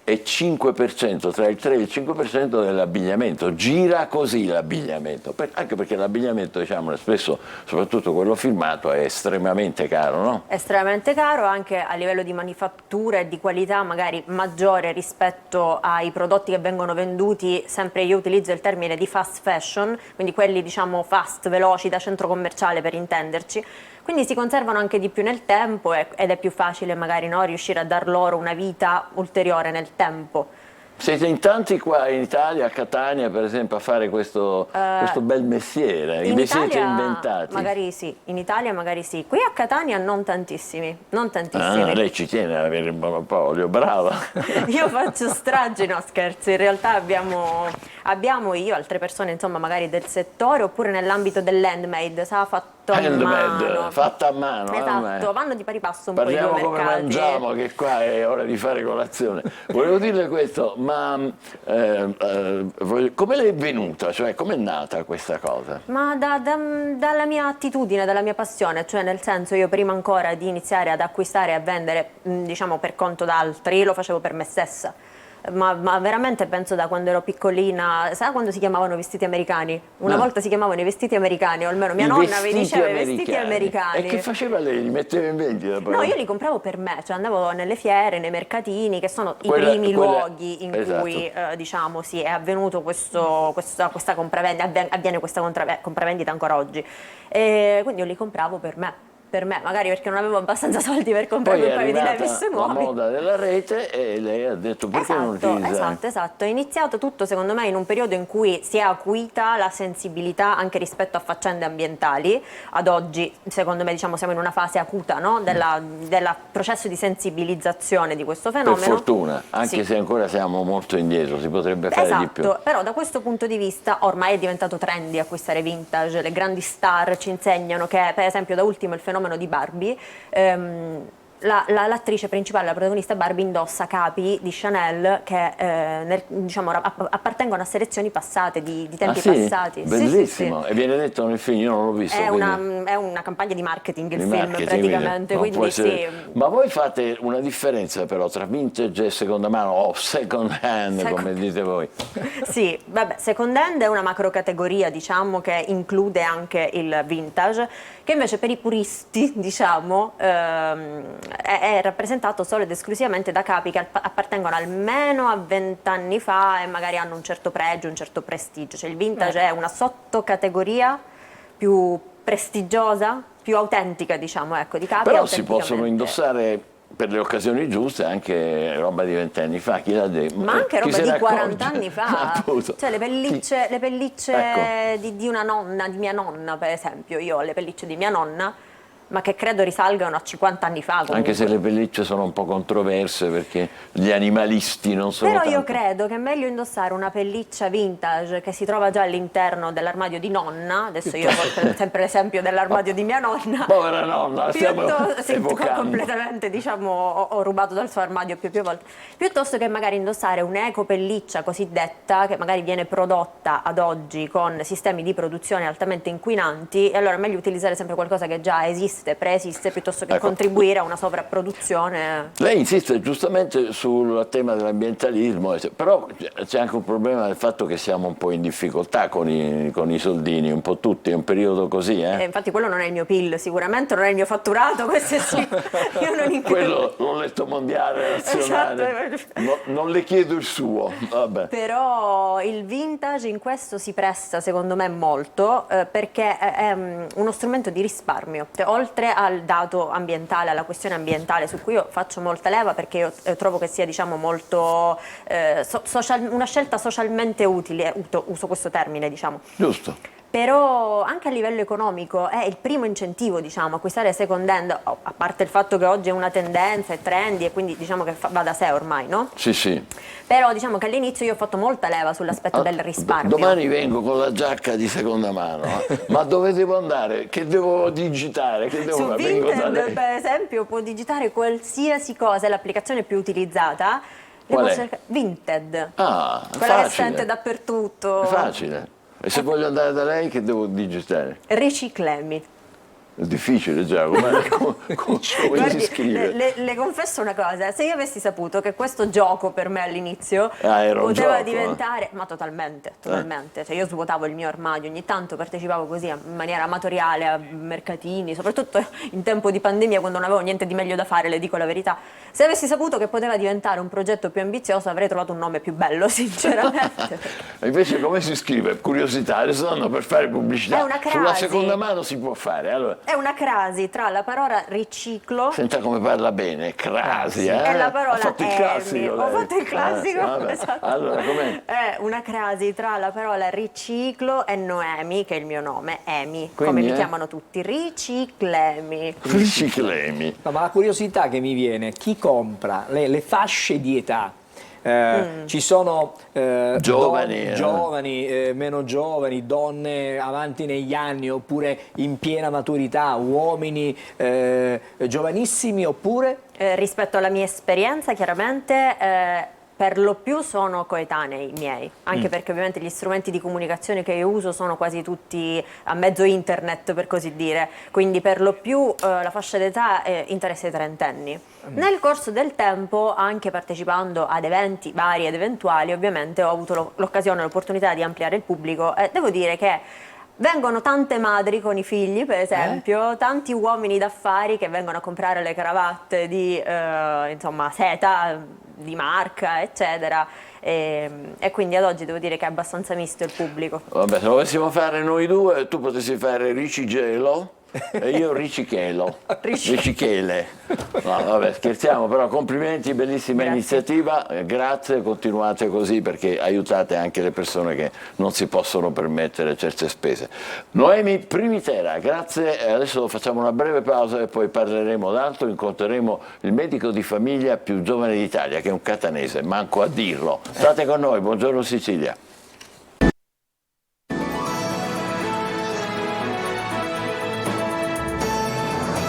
3,5%, tra il 3 e il 5% dell'abbigliamento, gira così l'abbigliamento, anche perché l'abbigliamento, diciamo, spesso, soprattutto quello firmato, è estremamente caro, no? Estremamente caro, anche a livello di manifattura e di qualità magari maggiore rispetto ai prodotti che vengono venduti, sempre io utilizzo il termine di fast fashion, quindi quelli diciamo fast, veloci, da centro commerciale per intenderci, quindi si conservano anche di più nel tempo ed è più facile magari no, riuscire a dar loro una vita ulteriore nel tempo. Siete in tanti qua in Italia, a Catania per esempio, a fare questo bel mestiere, vi siete inventati? Magari sì, in Italia magari sì, qui a Catania non tantissimi, non tantissimi. Lei ci tiene ad avere il monopolio, brava. Io faccio stragi, no scherzi, in realtà abbiamo io, altre persone insomma magari del settore oppure nell'ambito dell'handmade, fatto a mano. Fatta a mano. Esatto, vanno di pari passo un po' i due Parliamo come mercati. mangiamo, che qua è ora di fare colazione. Volevo dirle questo, ma come le è venuta, cioè come è nata questa cosa? Ma dalla mia attitudine, dalla mia passione, cioè nel senso io prima ancora di iniziare ad acquistare e a vendere, diciamo per conto d'altri, lo facevo per me stessa. Ma veramente penso da quando ero piccolina, sa quando si chiamavano vestiti americani? Una volta si chiamavano i vestiti americani, o almeno mia nonna mi diceva i vestiti americani. E che faceva lei? Li metteva in vendita? No, io li compravo per me, cioè andavo nelle fiere, nei mercatini, che sono i Quella- primi quella- luoghi in esatto. cui diciamo sì, è avvenuto questa compravendita, avviene questa compravendita ancora oggi. E quindi io li compravo per me, magari perché non avevo abbastanza soldi per comprare Poi è un paio di arrivata Levi's la nuovi. moda della rete e lei ha detto perché non utilizzare? Esatto. È iniziato tutto secondo me in un periodo in cui si è acuita la sensibilità anche rispetto a faccende ambientali. Ad oggi secondo me diciamo siamo in una fase acuta no? del processo di sensibilizzazione di questo fenomeno. Per fortuna, anche Sì. se ancora siamo molto indietro, si potrebbe fare di più. Esatto, però da questo punto di vista ormai è diventato trendy acquistare vintage, le grandi star ci insegnano che per esempio da ultimo il fenomeno di Barbie, l'attrice principale, la protagonista Barbie indossa capi di Chanel che diciamo, appartengono a selezioni passate, di tempi passati. Bellissimo, Sì. e viene detto nel film, io non l'ho visto. È quindi- una campagna di marketing il di film marketing, praticamente, non quindi può sì. essere- Ma voi fate una differenza però tra vintage e seconda mano o second hand, come dite voi? Sì, vabbè, second hand è una macro categoria, diciamo, che include anche il vintage, che invece per i puristi, diciamo, è rappresentato solo ed esclusivamente da capi che appartengono almeno a 20 anni fa e magari hanno un certo pregio, un certo prestigio. Cioè il vintage è una sottocategoria più prestigiosa, più autentica, diciamo, ecco, di capi. Però si possono autenticamente. indossare per le occasioni giuste anche roba di 20 anni fa, chi l'ha detto? Ma anche Chi roba se di ne 40 accorge? anni fa, Appunto. cioè le pellicce Ecco. di una nonna, di mia nonna per esempio, io ho le pellicce di mia nonna, ma che credo risalgano a 50 anni fa comunque. Anche se le pellicce sono un po' controverse perché gli animalisti non sono Però io tanto. credo che è meglio indossare una pelliccia vintage che si trova già all'interno dell'armadio di nonna, adesso io porto sempre l'esempio dell'armadio di mia nonna. Povera nonna, stiamo Sì, evocando. completamente, diciamo, ho rubato dal suo armadio più volte. Piuttosto che magari indossare un'eco pelliccia cosiddetta, che magari viene prodotta ad oggi con sistemi di produzione altamente inquinanti, e allora è meglio utilizzare sempre qualcosa che già esiste, preesiste, piuttosto che Ecco. contribuire a una sovrapproduzione. Lei insiste giustamente sul tema dell'ambientalismo, però c'è anche un problema del fatto che siamo un po' in difficoltà con i soldini, un po' tutti, è un periodo così. Infatti quello non è il mio PIL, sicuramente non è il mio fatturato, questo sì. Io non Quello l'ho letto mondiale, nazionale, Esatto. non le chiedo il suo. Vabbè. Però il vintage in questo si presta secondo me molto perché è uno strumento di risparmio, cioè, oltre al dato ambientale, alla questione ambientale su cui io faccio molta leva perché io trovo che sia diciamo molto una scelta socialmente utile, uso questo termine diciamo. Giusto. Però anche a livello economico è il primo incentivo, diciamo, acquistare second hand, a parte il fatto che oggi è una tendenza, è trendy e quindi diciamo che va da sé ormai, no? Sì, sì. Però diciamo che all'inizio io ho fatto molta leva sull'aspetto del risparmio. Domani vengo con la giacca di seconda mano, ma dove devo andare? Che devo digitare? Che devo Su fare? Vengo da Vinted, lei. per esempio, può digitare qualsiasi cosa, è l'applicazione più utilizzata. Qual è? Vinted. Ah, Quella che facile. sente dappertutto. È facile. E se voglio andare da lei, che devo digitare? Riciclemi. È difficile già, come si Guardi, scrive? le confesso una cosa, se io avessi saputo che questo gioco per me all'inizio Era un poteva gioco, diventare, ma totalmente, cioè io svuotavo il mio armadio, ogni tanto partecipavo così in maniera amatoriale a mercatini, soprattutto in tempo di pandemia quando non avevo niente di meglio da fare, le dico la verità. Se avessi saputo che poteva diventare un progetto più ambizioso avrei trovato un nome più bello, sinceramente. E invece come si scrive? Curiosità, adesso stanno per fare pubblicità. È una crasi. Sulla seconda mano si può fare. Allora, È una crasi tra la parola riciclo senta come parla bene, crasi, e la parola ha fatto il Emi. classico, Ho lei. fatto il classico, Vabbè. esatto. Allora, com'è? È una crasi tra la parola riciclo e Noemi, che è il mio nome, Emi, come Quindi, mi chiamano tutti, riciclemi. Riciclemi. No, ma la curiosità che mi viene, chi compra le fasce di età? Ci sono Giovani, giovani, meno giovani, donne avanti negli anni oppure in piena maturità, uomini giovanissimi oppure? Rispetto alla mia esperienza, chiaramente per lo più sono coetanei miei, anche perché ovviamente gli strumenti di comunicazione che io uso sono quasi tutti a mezzo internet, per così dire, quindi per lo più la fascia d'età interessa i trentenni. Nel corso del tempo, anche partecipando ad eventi vari ed eventuali, ovviamente ho avuto l'occasione e l'opportunità di ampliare il pubblico e devo dire che vengono tante madri con i figli, per esempio, tanti uomini d'affari che vengono a comprare le cravatte di insomma, seta, di marca, eccetera. E quindi ad oggi devo dire che è abbastanza misto il pubblico. Vabbè, se lo dovessimo fare noi due, tu potessi fare Ricigelo e io Ricichelo. Ricichele. No, vabbè, scherziamo, però complimenti, bellissima Grazie. iniziativa, grazie, continuate così perché aiutate anche le persone che non si possono permettere certe spese. Noemi Primitera, grazie, adesso facciamo una breve pausa e poi parleremo d'altro, incontreremo il medico di famiglia più giovane d'Italia, che è un catanese, manco a dirlo. State con noi, buongiorno Sicilia.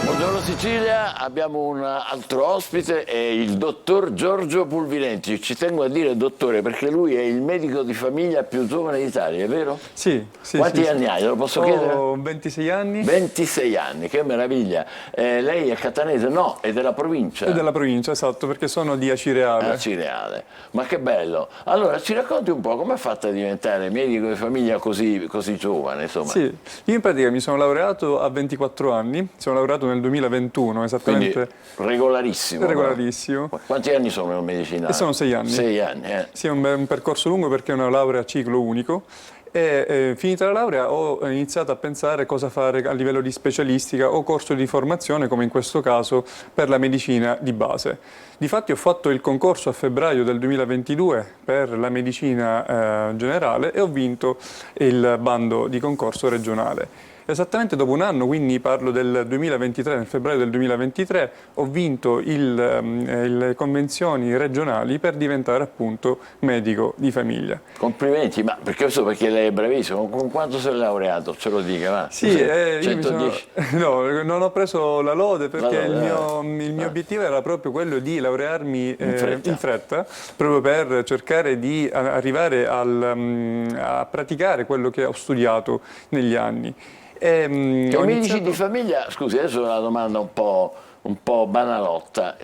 Buongiorno Sicilia, abbiamo un altro ospite, è il dottor Giorgio Pulvirenti. Ci tengo a dire dottore perché lui è il medico di famiglia più giovane d'Italia, è vero? Sì, sì. Quanti sì, anni sì. hai? Te lo posso chiedere? Ho 26 anni. 26 anni, che meraviglia. Lei è catanese? No, è della provincia. È della provincia, esatto, perché sono di Acireale. A Cireale. Ma che bello. Allora, ci racconti un po' come ha fatto a diventare medico di famiglia così giovane, insomma? Sì, io in pratica mi sono laureato a 24 anni, sono laureato nel 2021 esattamente. Quindi regolarissimo. Regolarissimo. No? Quanti anni sono in medicina? E sono 6 anni. 6 anni, Sì, è un percorso lungo perché è una laurea a ciclo unico. E finita la laurea ho iniziato a pensare cosa fare a livello di specialistica o corso di formazione, come in questo caso per la medicina di base. Difatti ho fatto il concorso a febbraio del 2022 per la medicina generale e ho vinto il bando di concorso regionale. Esattamente dopo un anno, quindi parlo del 2023, nel febbraio del 2023, ho vinto le convenzioni regionali per diventare appunto medico di famiglia. Complimenti, ma perché lei è bravissimo. Con quanto sei laureato? Ce lo dica, va. Sì, io 110. no, non ho preso la lode perché La il mio obiettivo era proprio quello di laurearmi In fretta. proprio per cercare di arrivare a praticare quello che ho studiato negli anni. Che i medici di famiglia, scusi, adesso è una domanda un po' banalotta,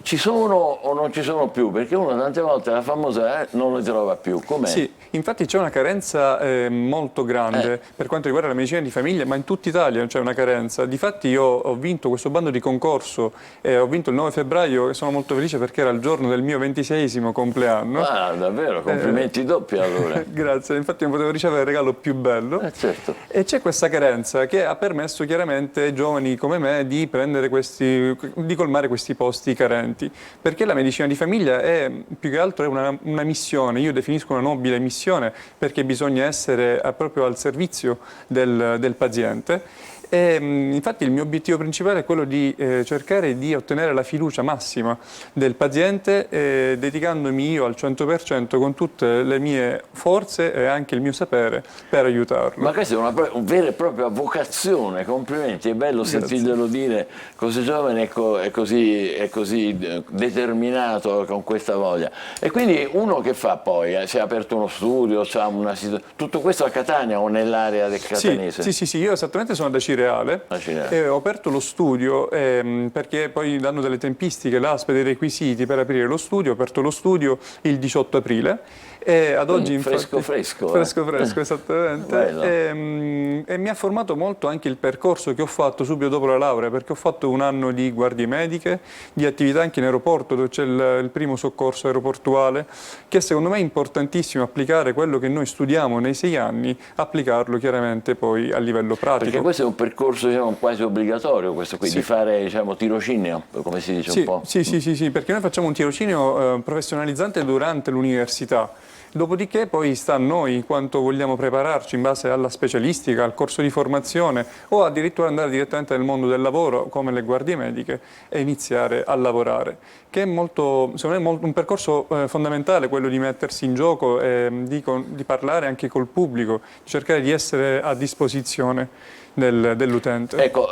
ci sono o non ci sono più? Perché uno tante volte la famosa non le trova più, com'è? Sì, infatti c'è una carenza molto grande per quanto riguarda la medicina di famiglia, ma in tutta Italia c'è una carenza. Difatti io ho vinto questo bando di concorso, ho vinto il 9 febbraio e sono molto felice perché era il giorno del mio 26esimo compleanno. Ah, davvero, complimenti doppi allora. Grazie, infatti non potevo ricevere il regalo più bello. Certo. E c'è questa carenza che ha permesso chiaramente ai giovani come me di di colmare questi posti carenti, perché la medicina di famiglia è più che altro una missione, io definisco una nobile missione, perché bisogna essere proprio al servizio del paziente. E, infatti il mio obiettivo principale è quello di cercare di ottenere la fiducia massima del paziente, dedicandomi io al 100% con tutte le mie forze e anche il mio sapere per aiutarlo. Ma questa è una vera e propria vocazione, complimenti, è bello sentirglielo dire così giovane e così determinato con questa voglia. E quindi uno che fa poi? Si è aperto uno studio, tutto questo a Catania o nell'area del catanese? Sì, io esattamente sono da Cireale. E ho aperto lo studio perché poi danno delle tempistiche, l'ASP dei requisiti per aprire lo studio. Ho aperto lo studio il 18 aprile e ad oggi fresco, esattamente. E mi ha formato molto anche il percorso che ho fatto subito dopo la laurea, perché ho fatto un anno di guardie mediche, di attività anche in aeroporto, dove c'è il primo soccorso aeroportuale, che secondo me è importantissimo applicare quello che noi studiamo nei 6 anni, applicarlo chiaramente poi a livello pratico. Perché questo è un percorso quasi obbligatorio, questo qui, di fare tirocinio, come si dice un po'. Sì, perché noi facciamo un tirocinio professionalizzante durante l'università. Dopodiché poi sta a noi quanto vogliamo prepararci in base alla specialistica, al corso di formazione o addirittura andare direttamente nel mondo del lavoro come le guardie mediche e iniziare a lavorare, che è secondo me un percorso fondamentale, quello di mettersi in gioco e di parlare anche col pubblico, cercare di essere a disposizione dell'utente. Ecco,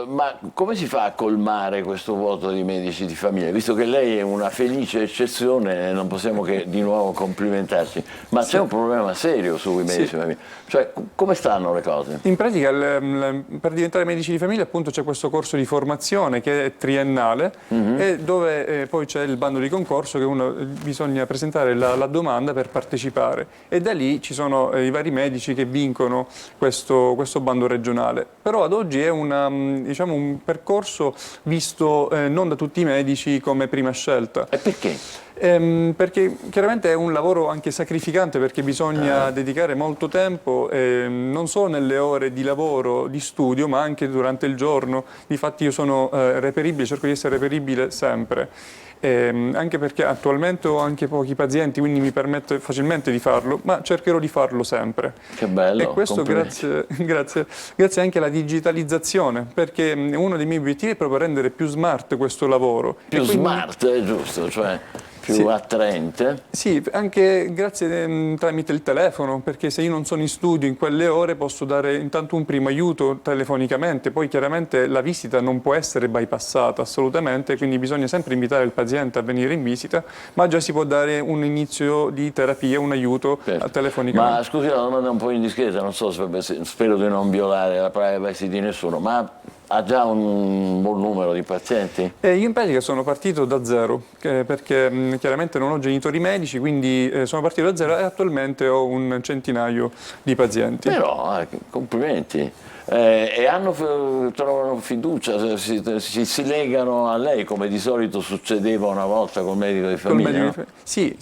ma come si fa a colmare questo vuoto di medici di famiglia? Visto che lei è una felice eccezione, non possiamo che di nuovo complimentarci, ma c'è un problema serio sui medici di famiglia. Cioè, come stanno le cose? In pratica, per diventare medici di famiglia appunto c'è questo corso di formazione che è triennale e dove poi c'è il bando di concorso che bisogna presentare la domanda per partecipare e da lì ci sono i vari medici che vincono questo bando regionale. Però ad oggi è un percorso visto non da tutti i medici come prima scelta. E perché? Perché chiaramente è un lavoro anche sacrificante, perché bisogna dedicare molto tempo, non solo nelle ore di lavoro, di studio, ma anche durante il giorno. Difatti io sono reperibile, cerco di essere reperibile sempre. Anche perché attualmente ho anche pochi pazienti, quindi mi permette facilmente di farlo, ma cercherò di farlo sempre. Che bello! E questo grazie anche alla digitalizzazione, perché uno dei miei obiettivi è proprio rendere più smart questo lavoro. Più smart, è giusto, cioè più attraente? Sì, anche grazie tramite il telefono, perché se io non sono in studio in quelle ore posso dare intanto un primo aiuto telefonicamente, poi chiaramente la visita non può essere bypassata assolutamente, quindi bisogna sempre invitare il paziente a venire in visita, ma già si può dare un inizio di terapia, un aiuto telefonicamente. Ma scusi, la domanda è un po' indiscreta, non so, spero di non violare la privacy di nessuno, ma ha già un buon numero di pazienti? Io in pratica sono partito da zero, perché chiaramente non ho genitori medici, quindi sono partito da zero e attualmente ho un centinaio di pazienti. Però, complimenti. E trovano fiducia, si legano a lei come di solito succedeva una volta col medico di famiglia? No? Sì.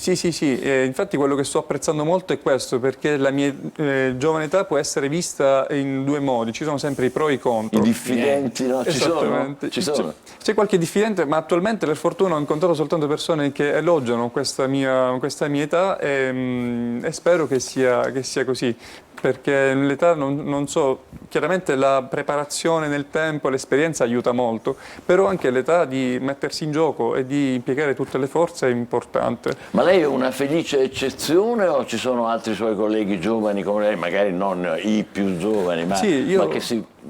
Infatti quello che sto apprezzando molto è questo, perché la mia giovane età può essere vista in 2 modi, ci sono sempre i pro e i contro. I diffidenti, no? Ci sono? C'è qualche diffidente, ma attualmente per fortuna ho incontrato soltanto persone che elogiano questa mia età e spero che sia così. perché l'età non so, chiaramente la preparazione nel tempo, l'esperienza aiuta molto, però anche l'età di mettersi in gioco e di impiegare tutte le forze è importante. Ma lei è una felice eccezione o ci sono altri suoi colleghi giovani come lei, magari non i più giovani, ma, Sì, ma che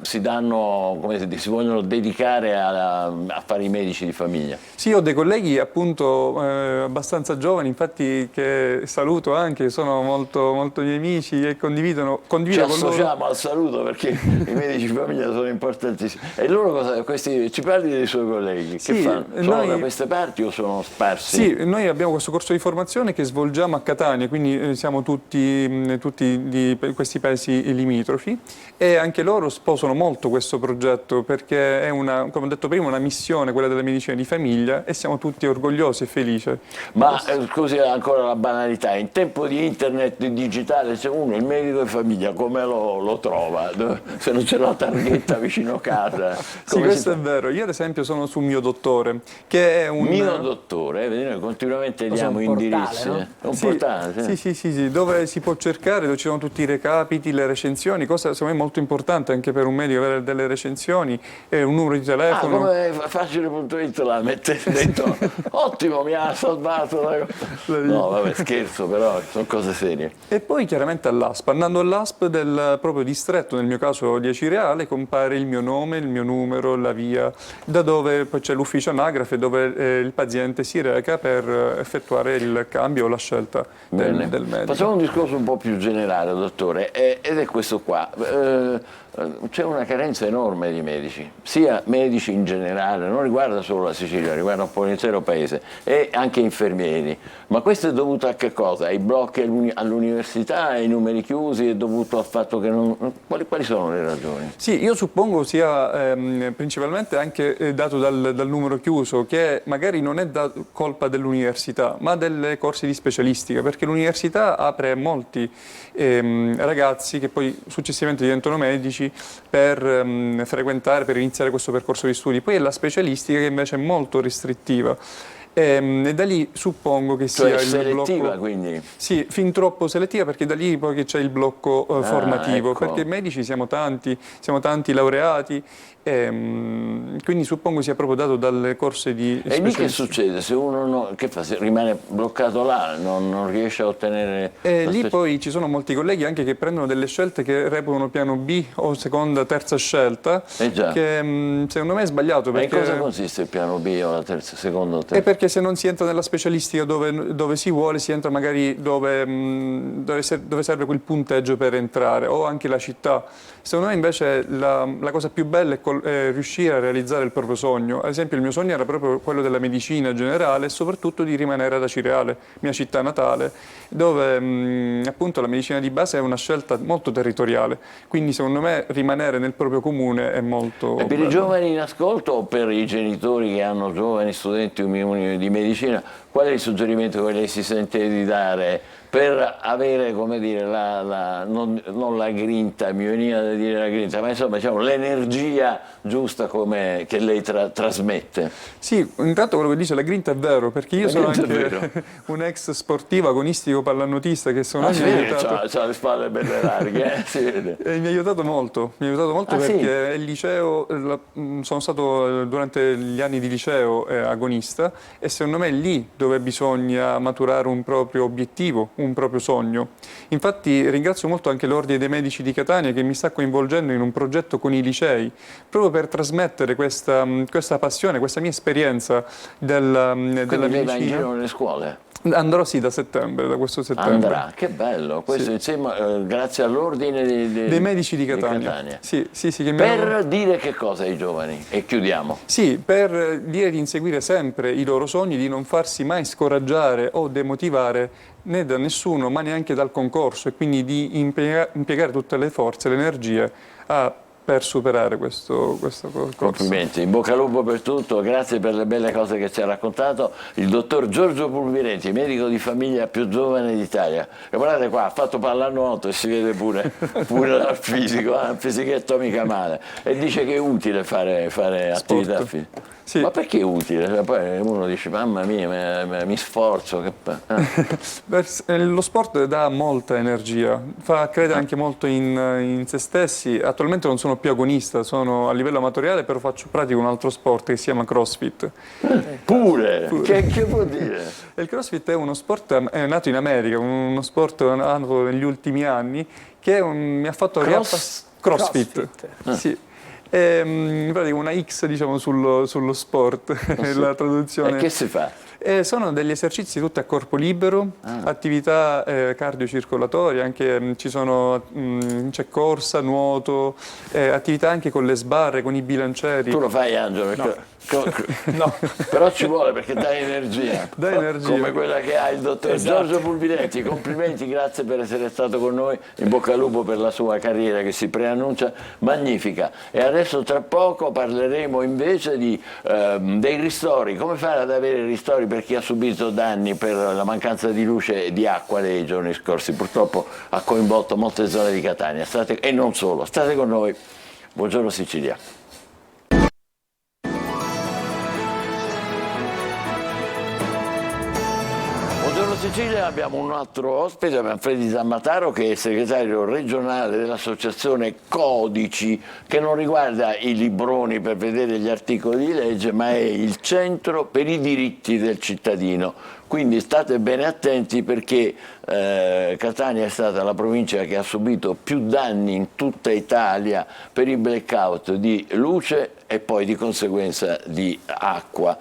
si danno, come si vogliono dedicare a fare i medici di famiglia? Sì, ho dei colleghi appunto abbastanza giovani, infatti che saluto anche, sono molto miei amici e condivido Ci con loro. associamo al saluto perché i medici di famiglia sono importantissimi. E loro ci parli dei suoi colleghi? Che Sì, fanno? Sono noi- da queste parti o sono sparsi? Sì, noi abbiamo questo corso di formazione che svolgiamo a Catania, quindi siamo tutti di questi paesi limitrofi e anche loro sposano molto questo progetto perché è come ho detto prima, una missione, quella della medicina di famiglia e siamo tutti orgogliosi e felici. Ma scusi ancora la banalità, in tempo di internet digitale se uno il medico di famiglia come lo trova? Se non c'è la targhetta vicino casa? Sì, Come questo si è vero. Io ad esempio sono su Mio Dottore, che è un... Mio dottore, vedi, noi continuamente Cos'è, diamo un portale, indirizzi. no? È un Sì, portale, sì. sì, dove si può cercare, dove ci sono tutti i recapiti, le recensioni, cosa secondo me è molto importante anche per un medico avere delle recensioni, e un numero di Ah, telefono. come facile.it la mettete dentro? Ottimo, mi ha salvato. No, vabbè, scherzo, però sono cose serie. E poi chiaramente all'ASP, andando all'ASP del proprio distretto, nel mio caso di Acireale, compare il mio nome, il mio numero, la via, da dove poi c'è l'ufficio anagrafe dove il paziente si reca per effettuare il cambio o la scelta del medico. Facciamo un discorso un po' più generale, dottore, ed è questo qua. C'è una carenza enorme di medici, sia medici in generale, non riguarda solo la Sicilia, riguarda un po' l'intero paese, e anche infermieri. Ma questo è dovuto a che cosa? Ai blocchi all'università, ai numeri chiusi, è dovuto al fatto che non... Quali sono le ragioni? Sì, io suppongo sia principalmente anche dato dal numero chiuso, che magari non è colpa dell'università, ma delle corsi di specialistica, perché l'università apre molti ragazzi che poi successivamente diventano medici per frequentare, per iniziare questo percorso di studi. Poi è la specialistica che invece è molto restrittiva. E da lì suppongo che sia Cioè il selettiva, blocco. quindi? Sì, fin troppo selettiva, perché da lì poi che c'è il blocco formativo, ecco. perché medici siamo tanti laureati, quindi suppongo sia proprio dato dalle corse di E lì che specialistica. succede? Se uno che fa? Se rimane bloccato là, non riesce a ottenere... Lì poi ci sono molti colleghi anche che prendono delle scelte che reputano piano B o seconda, terza scelta, già. che secondo me è sbagliato. Ma in Perché... cosa consiste il piano B o la terza, seconda o terza? È perché se non si entra nella specialistica dove si vuole, si entra magari dove serve quel punteggio per entrare, o anche la città. Secondo me invece la cosa più bella è riuscire a realizzare il proprio sogno. Ad esempio il mio sogno era proprio quello della medicina generale e soprattutto di rimanere ad Acireale, mia città natale, dove appunto la medicina di base è una scelta molto territoriale. Quindi secondo me rimanere nel proprio comune è molto E per bello. i giovani in ascolto o per i genitori che hanno giovani studenti di medicina, qual è il suggerimento che lei si sente di dare per avere, come dire, non la grinta, mi veniva da dire la grinta, ma insomma diciamo, l'energia giusta che lei trasmette? Sì, intanto quello che dice la grinta è vero, perché io sono grinta è anche vero. un ex sportivo agonistico pallanotista che sono Si mi ha vede che aiutato. c'ha le spalle belle larghe, si vede. E mi ha aiutato molto Ah, sì? perché il liceo, sono stato durante gli anni di liceo agonista e secondo me è lì dove bisogna maturare un proprio obiettivo, un proprio sogno. Infatti ringrazio molto anche l'Ordine dei Medici di Catania che mi sta coinvolgendo in un progetto con i licei, proprio per trasmettere questa passione, questa mia esperienza della Quindi lei va in medicina. giro nelle scuole? Andrò sì da questo settembre. Andrà, che bello, questo insieme, grazie all'ordine Dei medici di Catania. Sì, che mi Per hanno- dire che cosa ai giovani? E chiudiamo. Sì, per dire di inseguire sempre i loro sogni, di non farsi mai scoraggiare o demotivare né da nessuno, ma neanche dal concorso, e quindi di impiegare tutte le forze, le energie per superare questo corso. Complimenti, in bocca al lupo per tutto, grazie per le belle cose che ci ha raccontato il dottor Giorgio Pulvirenti, medico di famiglia più giovane d'Italia. E guardate qua, ha fatto pallanuoto e si vede pure dal fisico, un fisichetto mica male, e dice che è utile fare attività fisica. Sì. Ma perché è utile? Cioè, poi uno dice, mamma mia, mi sforzo. Lo sport dà molta energia, fa credere anche molto in se stessi. Attualmente non sono più agonista, sono a livello amatoriale, però pratico un altro sport che si chiama CrossFit. Pure. Che vuol dire? Il CrossFit è uno sport è nato in America, uno sport nato negli ultimi anni che mi ha fatto CrossFit. Sì. In pratica una X, diciamo, sullo sport, la traduzione. E che si fa? Sono degli esercizi tutti a corpo libero, attività cardiocircolatorie, anche c'è corsa, nuoto, attività anche con le sbarre, con i bilancieri. Tu lo fai, Angelo? No. Però ci vuole perché dà energia. Dà energia. Come quella che ha il dottor Giorgio Pulvirenti. Complimenti, grazie per essere stato con noi. In bocca al lupo per la sua carriera che si preannuncia magnifica. E adesso tra poco parleremo invece dei ristori. Come fare ad avere ristori per chi ha subito danni per la mancanza di luce e di acqua nei giorni scorsi? Purtroppo ha coinvolto molte zone di Catania. E non solo. State con noi. Buongiorno Sicilia. Buongiorno Sicilia, abbiamo un altro ospite, Manfredi Zammataro, che è segretario regionale dell'associazione Codici, che non riguarda i libroni per vedere gli articoli di legge, ma è il centro per i diritti del cittadino. Quindi state bene attenti perché Catania è stata la provincia che ha subito più danni in tutta Italia per i blackout di luce e poi di conseguenza di acqua.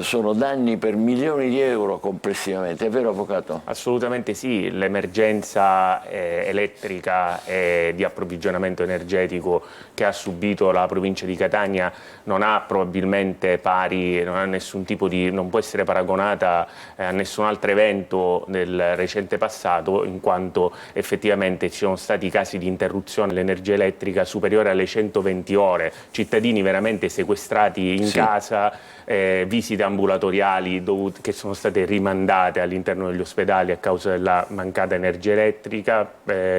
Sono danni per milioni di euro complessivamente, è vero Avvocato? Assolutamente sì, l'emergenza elettrica e di approvvigionamento energetico che ha subito la provincia di Catania non ha probabilmente pari, non può essere paragonata a nessun altro evento del recente passato, in quanto effettivamente ci sono stati casi di interruzione dell'energia elettrica superiore alle 120 ore, cittadini veramente sequestrati in casa, visite ambulatoriali che sono state rimandate all'interno degli ospedali a causa della mancata energia elettrica,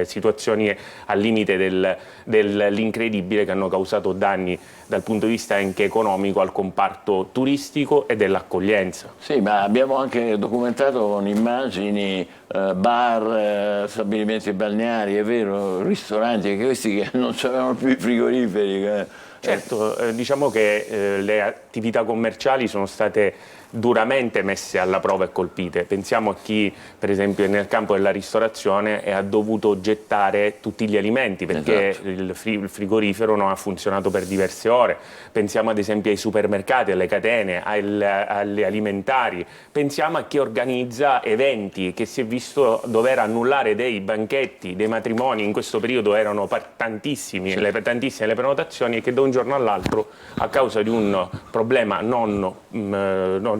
situazioni al limite dell'incredibile che hanno causato danni dal punto di vista anche economico al comparto turistico e dell'accoglienza. Sì, ma abbiamo anche documentato con immagini bar, stabilimenti balneari, è vero, ristoranti, anche questi che non avevano più i frigoriferi. Certo, diciamo che le attività commerciali sono state duramente messe alla prova e colpite. Pensiamo a chi, per esempio, nel campo della ristorazione ha dovuto gettare tutti gli alimenti perché il frigorifero non ha funzionato per diverse ore. Pensiamo ad esempio ai supermercati, alle catene, alle alimentari. Pensiamo a chi organizza eventi, che si è visto dover annullare dei banchetti, dei matrimoni. In questo periodo erano tantissime le prenotazioni e che da un giorno all'altro, a causa di un problema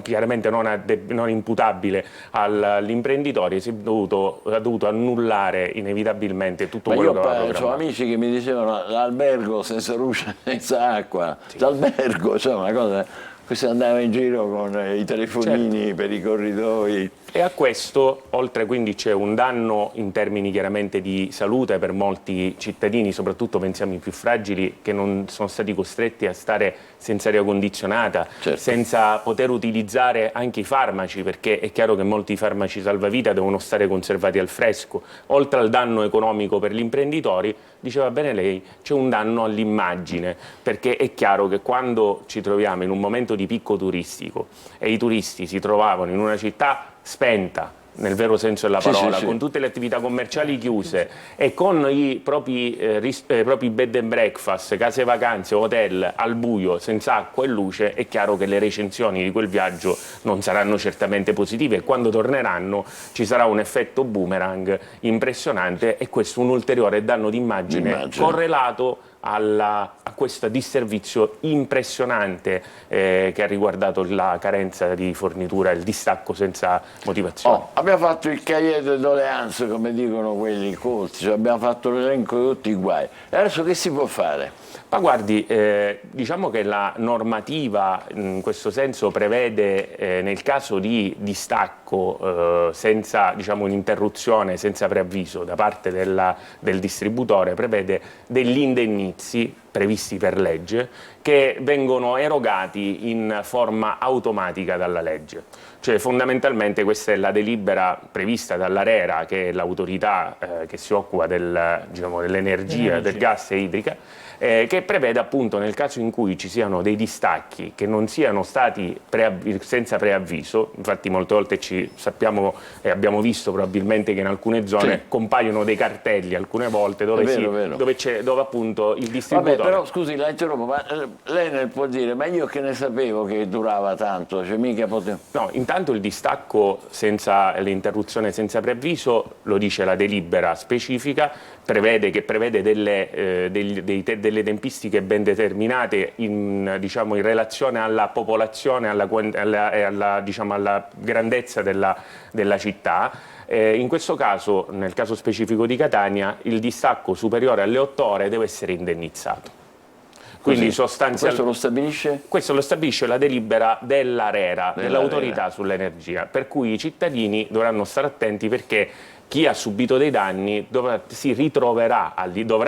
chiaramente non imputabile all'imprenditore, ha dovuto annullare inevitabilmente tutto quello che aveva programmato. Ho amici che mi dicevano l'albergo senza luce, senza acqua, l'albergo, cioè una cosa, questo andava in giro con i telefonini per i corridoi. E a questo, oltre quindi c'è un danno in termini chiaramente di salute per molti cittadini, soprattutto pensiamo ai più fragili, che non sono stati costretti a stare senza aria condizionata, senza poter utilizzare anche i farmaci, perché è chiaro che molti farmaci salvavita devono stare conservati al fresco. Oltre al danno economico per gli imprenditori, diceva bene lei, c'è un danno all'immagine, perché è chiaro che quando ci troviamo in un momento di picco turistico e i turisti si trovavano in una città spenta, nel vero senso della parola, con tutte le attività commerciali chiuse e con i propri bed and breakfast, case vacanze, hotel al buio, senza acqua e luce, è chiaro che le recensioni di quel viaggio non saranno certamente positive e quando torneranno ci sarà un effetto boomerang impressionante e questo un ulteriore danno d'immagine correlato a questo disservizio impressionante che ha riguardato la carenza di fornitura e il distacco senza motivazione. Abbiamo fatto il cahier de doléances, come dicono quelli colti, cioè abbiamo fatto l'elenco di tutti i guai. E adesso che si può fare? Ma guardi, diciamo che la normativa in questo senso prevede nel caso di distacco senza, diciamo, un'interruzione, senza preavviso da parte del distributore, prevede degli indennizi previsti per legge che vengono erogati in forma automatica dalla legge. Cioè fondamentalmente questa è la delibera prevista dall'ARERA, che è l'autorità che si occupa dell'energia, del gas e idrica, che prevede appunto nel caso in cui ci siano dei distacchi che non siano stati senza preavviso, infatti molte volte sappiamo e abbiamo visto probabilmente che in alcune zone compaiono dei cartelli alcune volte dove, dove appunto il distributore... Vabbè, però scusi, la interrompo, ma lei può dire, ma io che ne sapevo che durava tanto, cioè mica potevo... No, intanto il distacco senza l'interruzione senza preavviso, lo dice la delibera specifica, prevede delle tempistiche ben determinate in relazione alla popolazione, alla grandezza della città. In questo caso, nel caso specifico di Catania, il distacco superiore alle 8 ore deve essere indennizzato. Quindi sostanzialmente questo lo stabilisce? Questo lo stabilisce la delibera dell'ARERA, dell'autorità sull'energia, per cui i cittadini dovranno stare attenti perché chi ha subito dei danni dovrà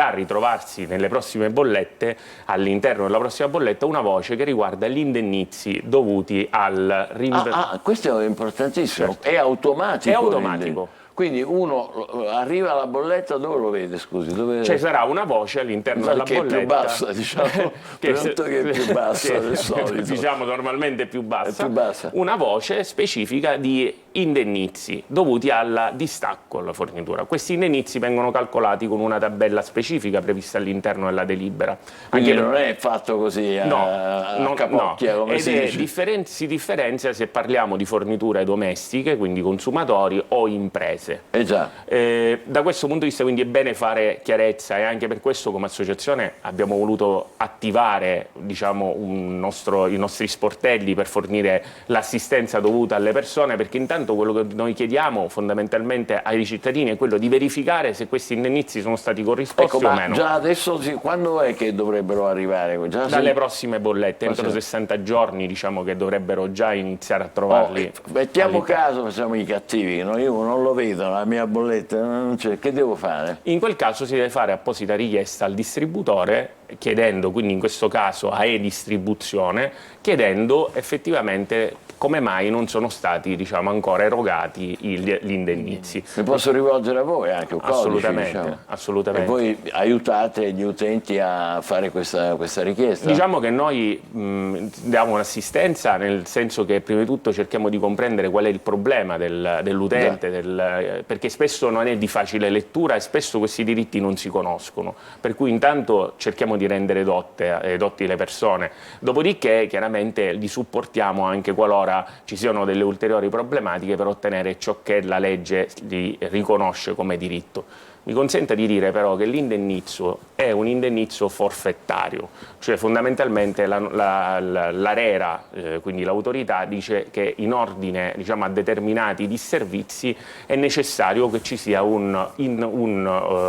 ritrovarsi nelle prossime bollette, all'interno della prossima bolletta, una voce che riguarda gli indennizi dovuti al questo è importantissimo, certo. È automatico. È automatico. Quindi uno arriva alla bolletta, dove lo vede, scusi? Ci sarà una voce all'interno della bolletta. Che è più bassa, diciamo, che è più bassa del solito. Diciamo normalmente più bassa. Una voce specifica di indennizi dovuti al distacco alla fornitura. Questi indennizi vengono calcolati con una tabella specifica prevista all'interno della delibera. Quindi non è fatto così a capocchia, come si dice. Si differenzia se parliamo di forniture domestiche, quindi consumatori, o imprese. Già. Da questo punto di vista quindi è bene fare chiarezza, e anche per questo come associazione abbiamo voluto attivare, diciamo, i nostri sportelli per fornire l'assistenza dovuta alle persone, perché intanto quello che noi chiediamo fondamentalmente ai cittadini è quello di verificare se questi indennizi sono stati corrisposti o meno. Già adesso, quando è che dovrebbero arrivare? Dalle prossime bollette, entro 60 giorni, diciamo che dovrebbero già iniziare a trovarli. Mettiamo caso, facciamo i cattivi, no? Io non lo vedo, la mia bolletta non c'è, che devo fare? In quel caso si deve fare apposita richiesta al distributore, chiedendo, quindi in questo caso a e-distribuzione, chiedendo effettivamente come mai non sono stati, diciamo, ancora erogati gli indennizi. Mi posso rivolgere a voi anche un assolutamente, codice, diciamo. Assolutamente. E voi aiutate gli utenti a fare questa richiesta? Diciamo che noi diamo un'assistenza, nel senso che prima di tutto cerchiamo di comprendere qual è il problema dell'utente, perché spesso non è di facile lettura e spesso questi diritti non si conoscono, per cui intanto cerchiamo di rendere dotti le persone, dopodiché chiaramente li supportiamo anche qualora ci siano delle ulteriori problematiche per ottenere ciò che la legge gli riconosce come diritto. Mi consenta di dire però che l'indennizzo è un indennizzo forfettario, cioè fondamentalmente l'ARERA, quindi l'autorità, dice che in ordine, diciamo, a determinati disservizi è necessario che ci sia un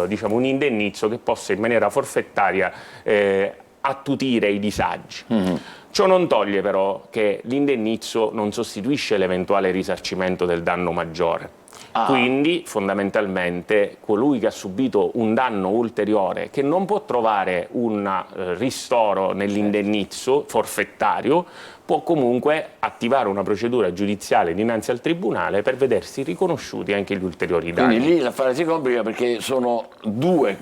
indennizzo che possa in maniera forfettaria attutire i disagi. Ciò non toglie però che l'indennizzo non sostituisce l'eventuale risarcimento del danno maggiore. Quindi fondamentalmente colui che ha subito un danno ulteriore, che non può trovare un ristoro nell'indennizzo forfettario, può comunque attivare una procedura giudiziale dinanzi al tribunale per vedersi riconosciuti anche gli ulteriori danni. Quindi lì l'affare si complica perché sono due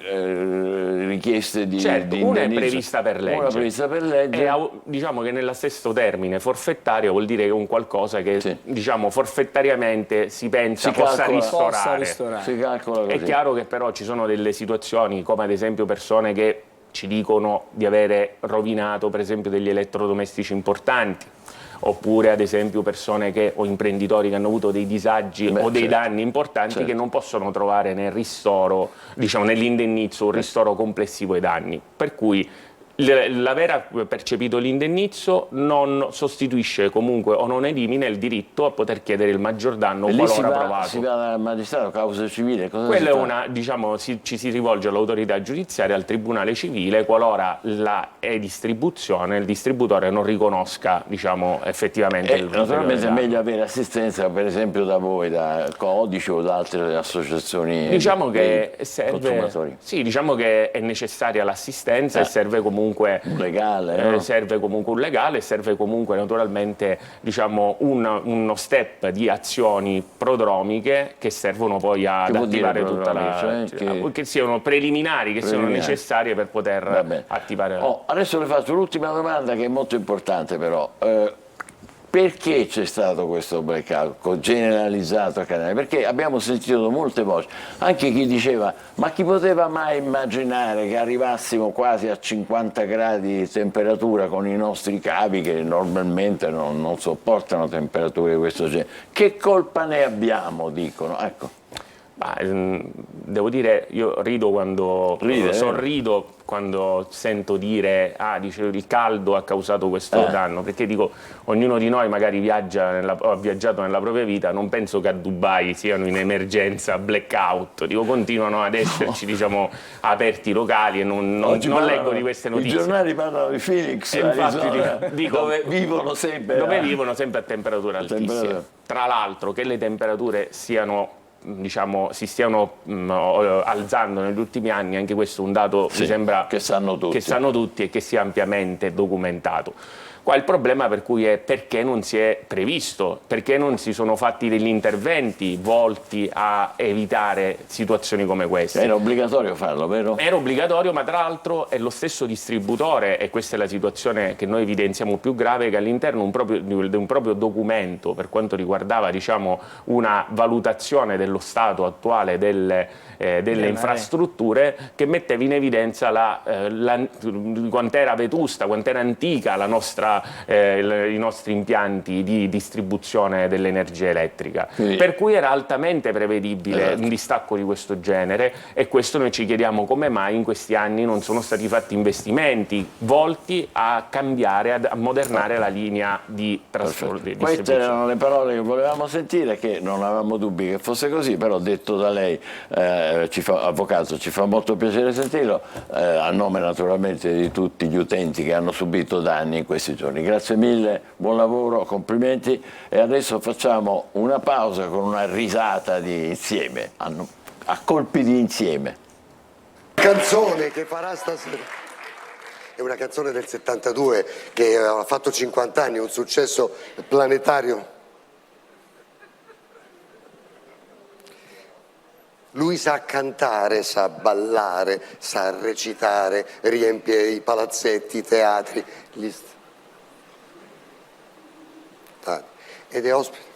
richieste di una è prevista per legge. Una prevista per legge. E diciamo che nello stesso termine forfettario vuol dire che è un qualcosa che diciamo forfettariamente si pensa possa ristorare. Si calcola così. È chiaro che però ci sono delle situazioni, come ad esempio persone che ci dicono di avere rovinato per esempio degli elettrodomestici importanti, oppure ad esempio persone o imprenditori che hanno avuto dei disagi o dei danni importanti che non possono trovare nel ristoro, diciamo nell'indennizzo, un ristoro complessivo ai danni. Per cui L'aver percepito l'indennizzo non sostituisce comunque o non elimina il diritto a poter chiedere il maggior danno E lì qualora provato. si va dal magistrato, causa civile, cosa Quella si è fa? una, diciamo, ci si rivolge all'autorità giudiziaria, al tribunale civile, qualora la distribuzione, il distributore non riconosca, diciamo, effettivamente il Naturalmente è danno. meglio avere assistenza, per esempio, da voi, da Codice o da altre associazioni Diciamo che dei serve, consumatori. sì, diciamo che è necessaria l'assistenza e serve comunque Un legale, no? serve comunque un legale, serve comunque naturalmente, diciamo, uno step di azioni prodromiche che servono poi ad Che vuol dire attivare tutta la, prodromiche? Cioè, che siano preliminari, che siano necessarie per Va poter bene. attivare. Adesso le faccio l'ultima domanda che è molto importante però. Perché c'è stato questo blackout generalizzato a Catania? Perché abbiamo sentito molte voci, anche chi diceva ma chi poteva mai immaginare che arrivassimo quasi a 50 gradi di temperatura con i nostri cavi che normalmente non sopportano temperature di questo genere? Che colpa ne abbiamo, dicono. Ecco. Devo dire, io rido quando sorrido quando sento dire dice, il caldo ha causato questo danno, perché dico, ognuno di noi magari ha viaggiato nella propria vita, non penso che a Dubai siano in emergenza blackout, dico, continuano ad esserci diciamo aperti locali e non leggo di queste notizie. I giornali parlano di Phoenix, Infatti, dico, dove vivono sempre a temperature altissime. Tra l'altro che le temperature si stiano alzando negli ultimi anni, anche questo è un dato mi sembra che sanno tutti e che sia ampiamente documentato. Qua il problema per cui è perché non si è previsto, perché non si sono fatti degli interventi volti a evitare situazioni come queste. Era obbligatorio farlo, vero? Era obbligatorio, ma tra l'altro è lo stesso distributore, e questa è la situazione che noi evidenziamo più grave, che all'interno di un proprio documento per quanto riguardava diciamo, una valutazione dello stato attuale delle infrastrutture, che metteva in evidenza quant'era vetusta, quant'era antica i nostri impianti di distribuzione dell'energia elettrica. Quindi, per cui era altamente prevedibile un distacco di questo genere, e questo noi ci chiediamo come mai in questi anni non sono stati fatti investimenti volti a cambiare, a modernare la linea di trasporto. Queste erano le parole che volevamo sentire, che non avevamo dubbi che fosse così, però detto da lei, avvocato, ci fa molto piacere sentirlo, a nome naturalmente di tutti gli utenti che hanno subito danni in questi giorni. Grazie mille, buon lavoro, complimenti, e adesso facciamo una pausa con una risata di insieme, a colpi di insieme. Canzone che farà stasera è una canzone del 72 che ha fatto 50 anni, un successo planetario. Lui sa cantare, sa ballare, sa recitare, riempie i palazzetti, i teatri, ed è ospite.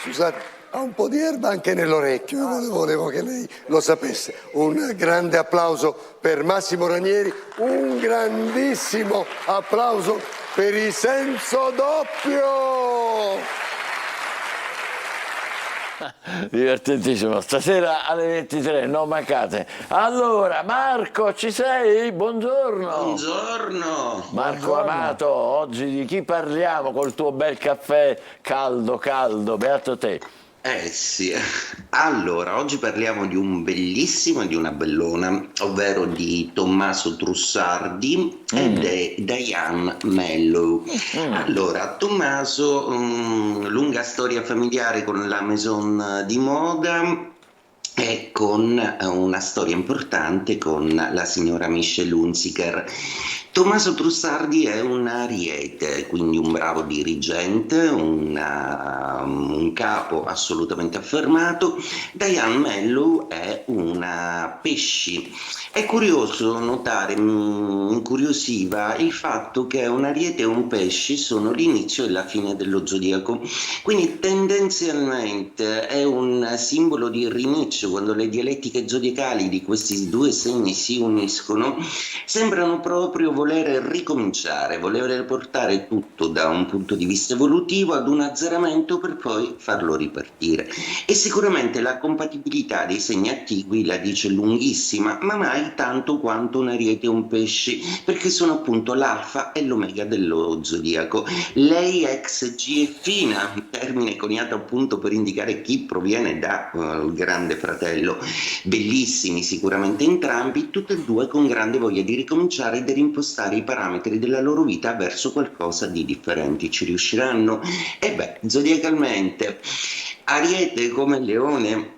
Scusate, ha un po' di erba anche nell'orecchio, volevo che lei lo sapesse. Un grande applauso per Massimo Ranieri, un grandissimo applauso per i Senso Doppio! Divertentissimo, stasera alle 23, non mancate. Allora, Marco, ci sei? Buongiorno. Buongiorno. Marco Amato, oggi di chi parliamo col tuo bel caffè caldo, beato te. Sì, allora oggi parliamo di un bellissimo e di una bellona, ovvero di Tommaso Trussardi e Diane Mello. Allora, Tommaso, lunga storia familiare con la maison di moda e con una storia importante con la signora Michelle Hunziker. Tommaso Trussardi è un ariete, quindi un bravo dirigente, un capo assolutamente affermato. Diane Mello è una pesci. È curioso notare, mi incuriosiva il fatto che un ariete e un pesci sono l'inizio e la fine dello zodiaco, quindi tendenzialmente è un simbolo di rinizio. Quando le dialettiche zodiacali di questi due segni si uniscono, sembrano proprio voler ricominciare, voler portare tutto da un punto di vista evolutivo ad un azzeramento per poi farlo ripartire. E sicuramente la compatibilità dei segni attigui la dice lunghissima, ma mai tanto quanto un ariete e un pesci, perché sono appunto l'alfa e l'omega dello zodiaco. Lei ex G e fina, termine coniato appunto per indicare chi proviene da Grande Fratello. Bellissimi sicuramente entrambi, tutti e due con grande voglia di ricominciare ed reimpostare i parametri della loro vita verso qualcosa di differenti. Ci riusciranno? E beh, zodiacalmente Ariete come Leone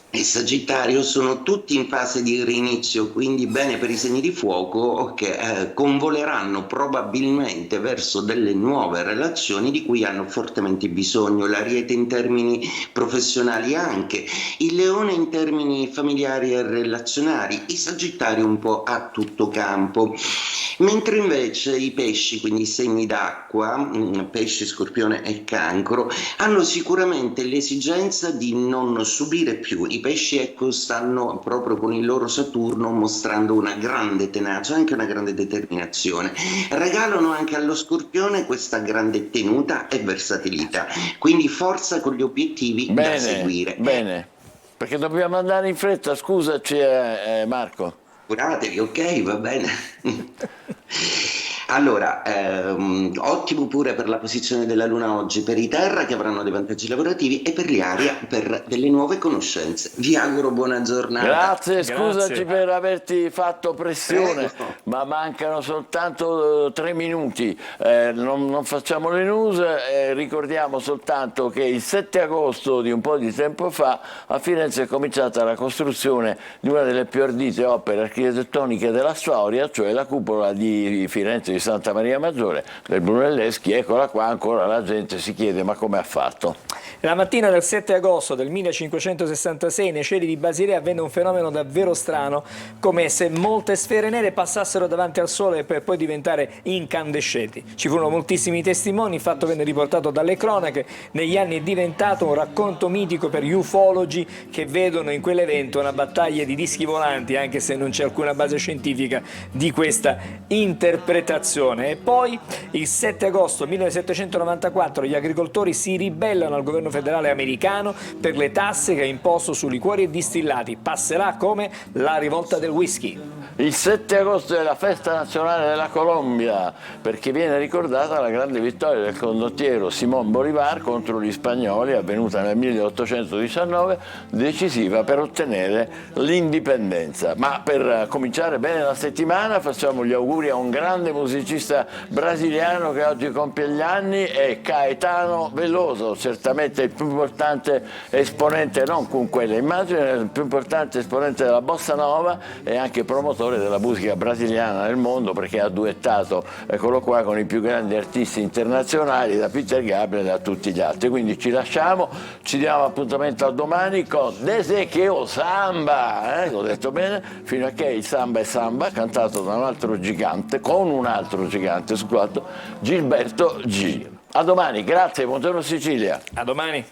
e Sagittario sono tutti in fase di rinizio, quindi bene per i segni di fuoco che convoleranno probabilmente verso delle nuove relazioni di cui hanno fortemente bisogno. L'Ariete in termini professionali anche, il Leone in termini familiari e relazionari, i Sagittari un po' a tutto campo. Mentre invece i pesci, quindi i segni d'acqua, pesci, Scorpione e Cancro, hanno sicuramente l'esigenza di non subire più. I pesci, ecco, stanno proprio con il loro Saturno mostrando una grande tenacia, anche una grande determinazione. Regalano anche allo Scorpione questa grande tenuta e versatilità, quindi forza con gli obiettivi da seguire. Bene, perché dobbiamo andare in fretta, scusaci Marco. Curatevi, ok, va bene. Allora, ottimo pure per la posizione della Luna oggi, per i Terra che avranno dei vantaggi lavorativi e per gli Aria per delle nuove conoscenze. Vi auguro buona giornata. Grazie, scusaci per averti fatto pressione, ma mancano soltanto 3 minuti. Non facciamo le news, ricordiamo soltanto che il 7 agosto di un po' di tempo fa a Firenze è cominciata la costruzione di una delle più ardite opere architettoniche della storia, cioè la cupola di Firenze di Santa Maria Maggiore del Brunelleschi. Eccola qua, ancora la gente si chiede ma come ha fatto. La mattina del 7 agosto del 1566 nei cieli di Basilea avvenne un fenomeno davvero strano, come se molte sfere nere passassero davanti al sole per poi diventare incandescenti. Ci furono moltissimi testimoni, il fatto venne riportato dalle cronache, negli anni è diventato un racconto mitico per gli ufologi che vedono in quell'evento una battaglia di dischi volanti, anche se non c'è alcuna base scientifica di questa interpretazione. E poi il 7 agosto 1794 gli agricoltori si ribellano al governo federale americano per le tasse che ha imposto su liquori e distillati. Passerà come la rivolta del whisky. Il 7 agosto è la festa nazionale della Colombia, perché viene ricordata la grande vittoria del condottiero Simón Bolívar contro gli spagnoli, avvenuta nel 1819, decisiva per ottenere l'indipendenza. Ma per cominciare bene la settimana facciamo gli auguri a un grande musicista brasiliano che oggi compie gli anni, è Caetano Veloso, certamente il più importante esponente, non con quelle immagini, il più importante esponente della bossa nova e anche promotore della musica brasiliana nel mondo, perché ha duettato, eccolo qua, con i più grandi artisti internazionali, da Peter Gabriel a tutti gli altri. Quindi ci lasciamo, ci diamo appuntamento a domani con Desde che o Samba, l'ho detto bene, fino a che il samba è samba, cantato da un altro gigante, con un altro gigante, scusate, Gilberto G. A domani, grazie, buongiorno Sicilia. A domani.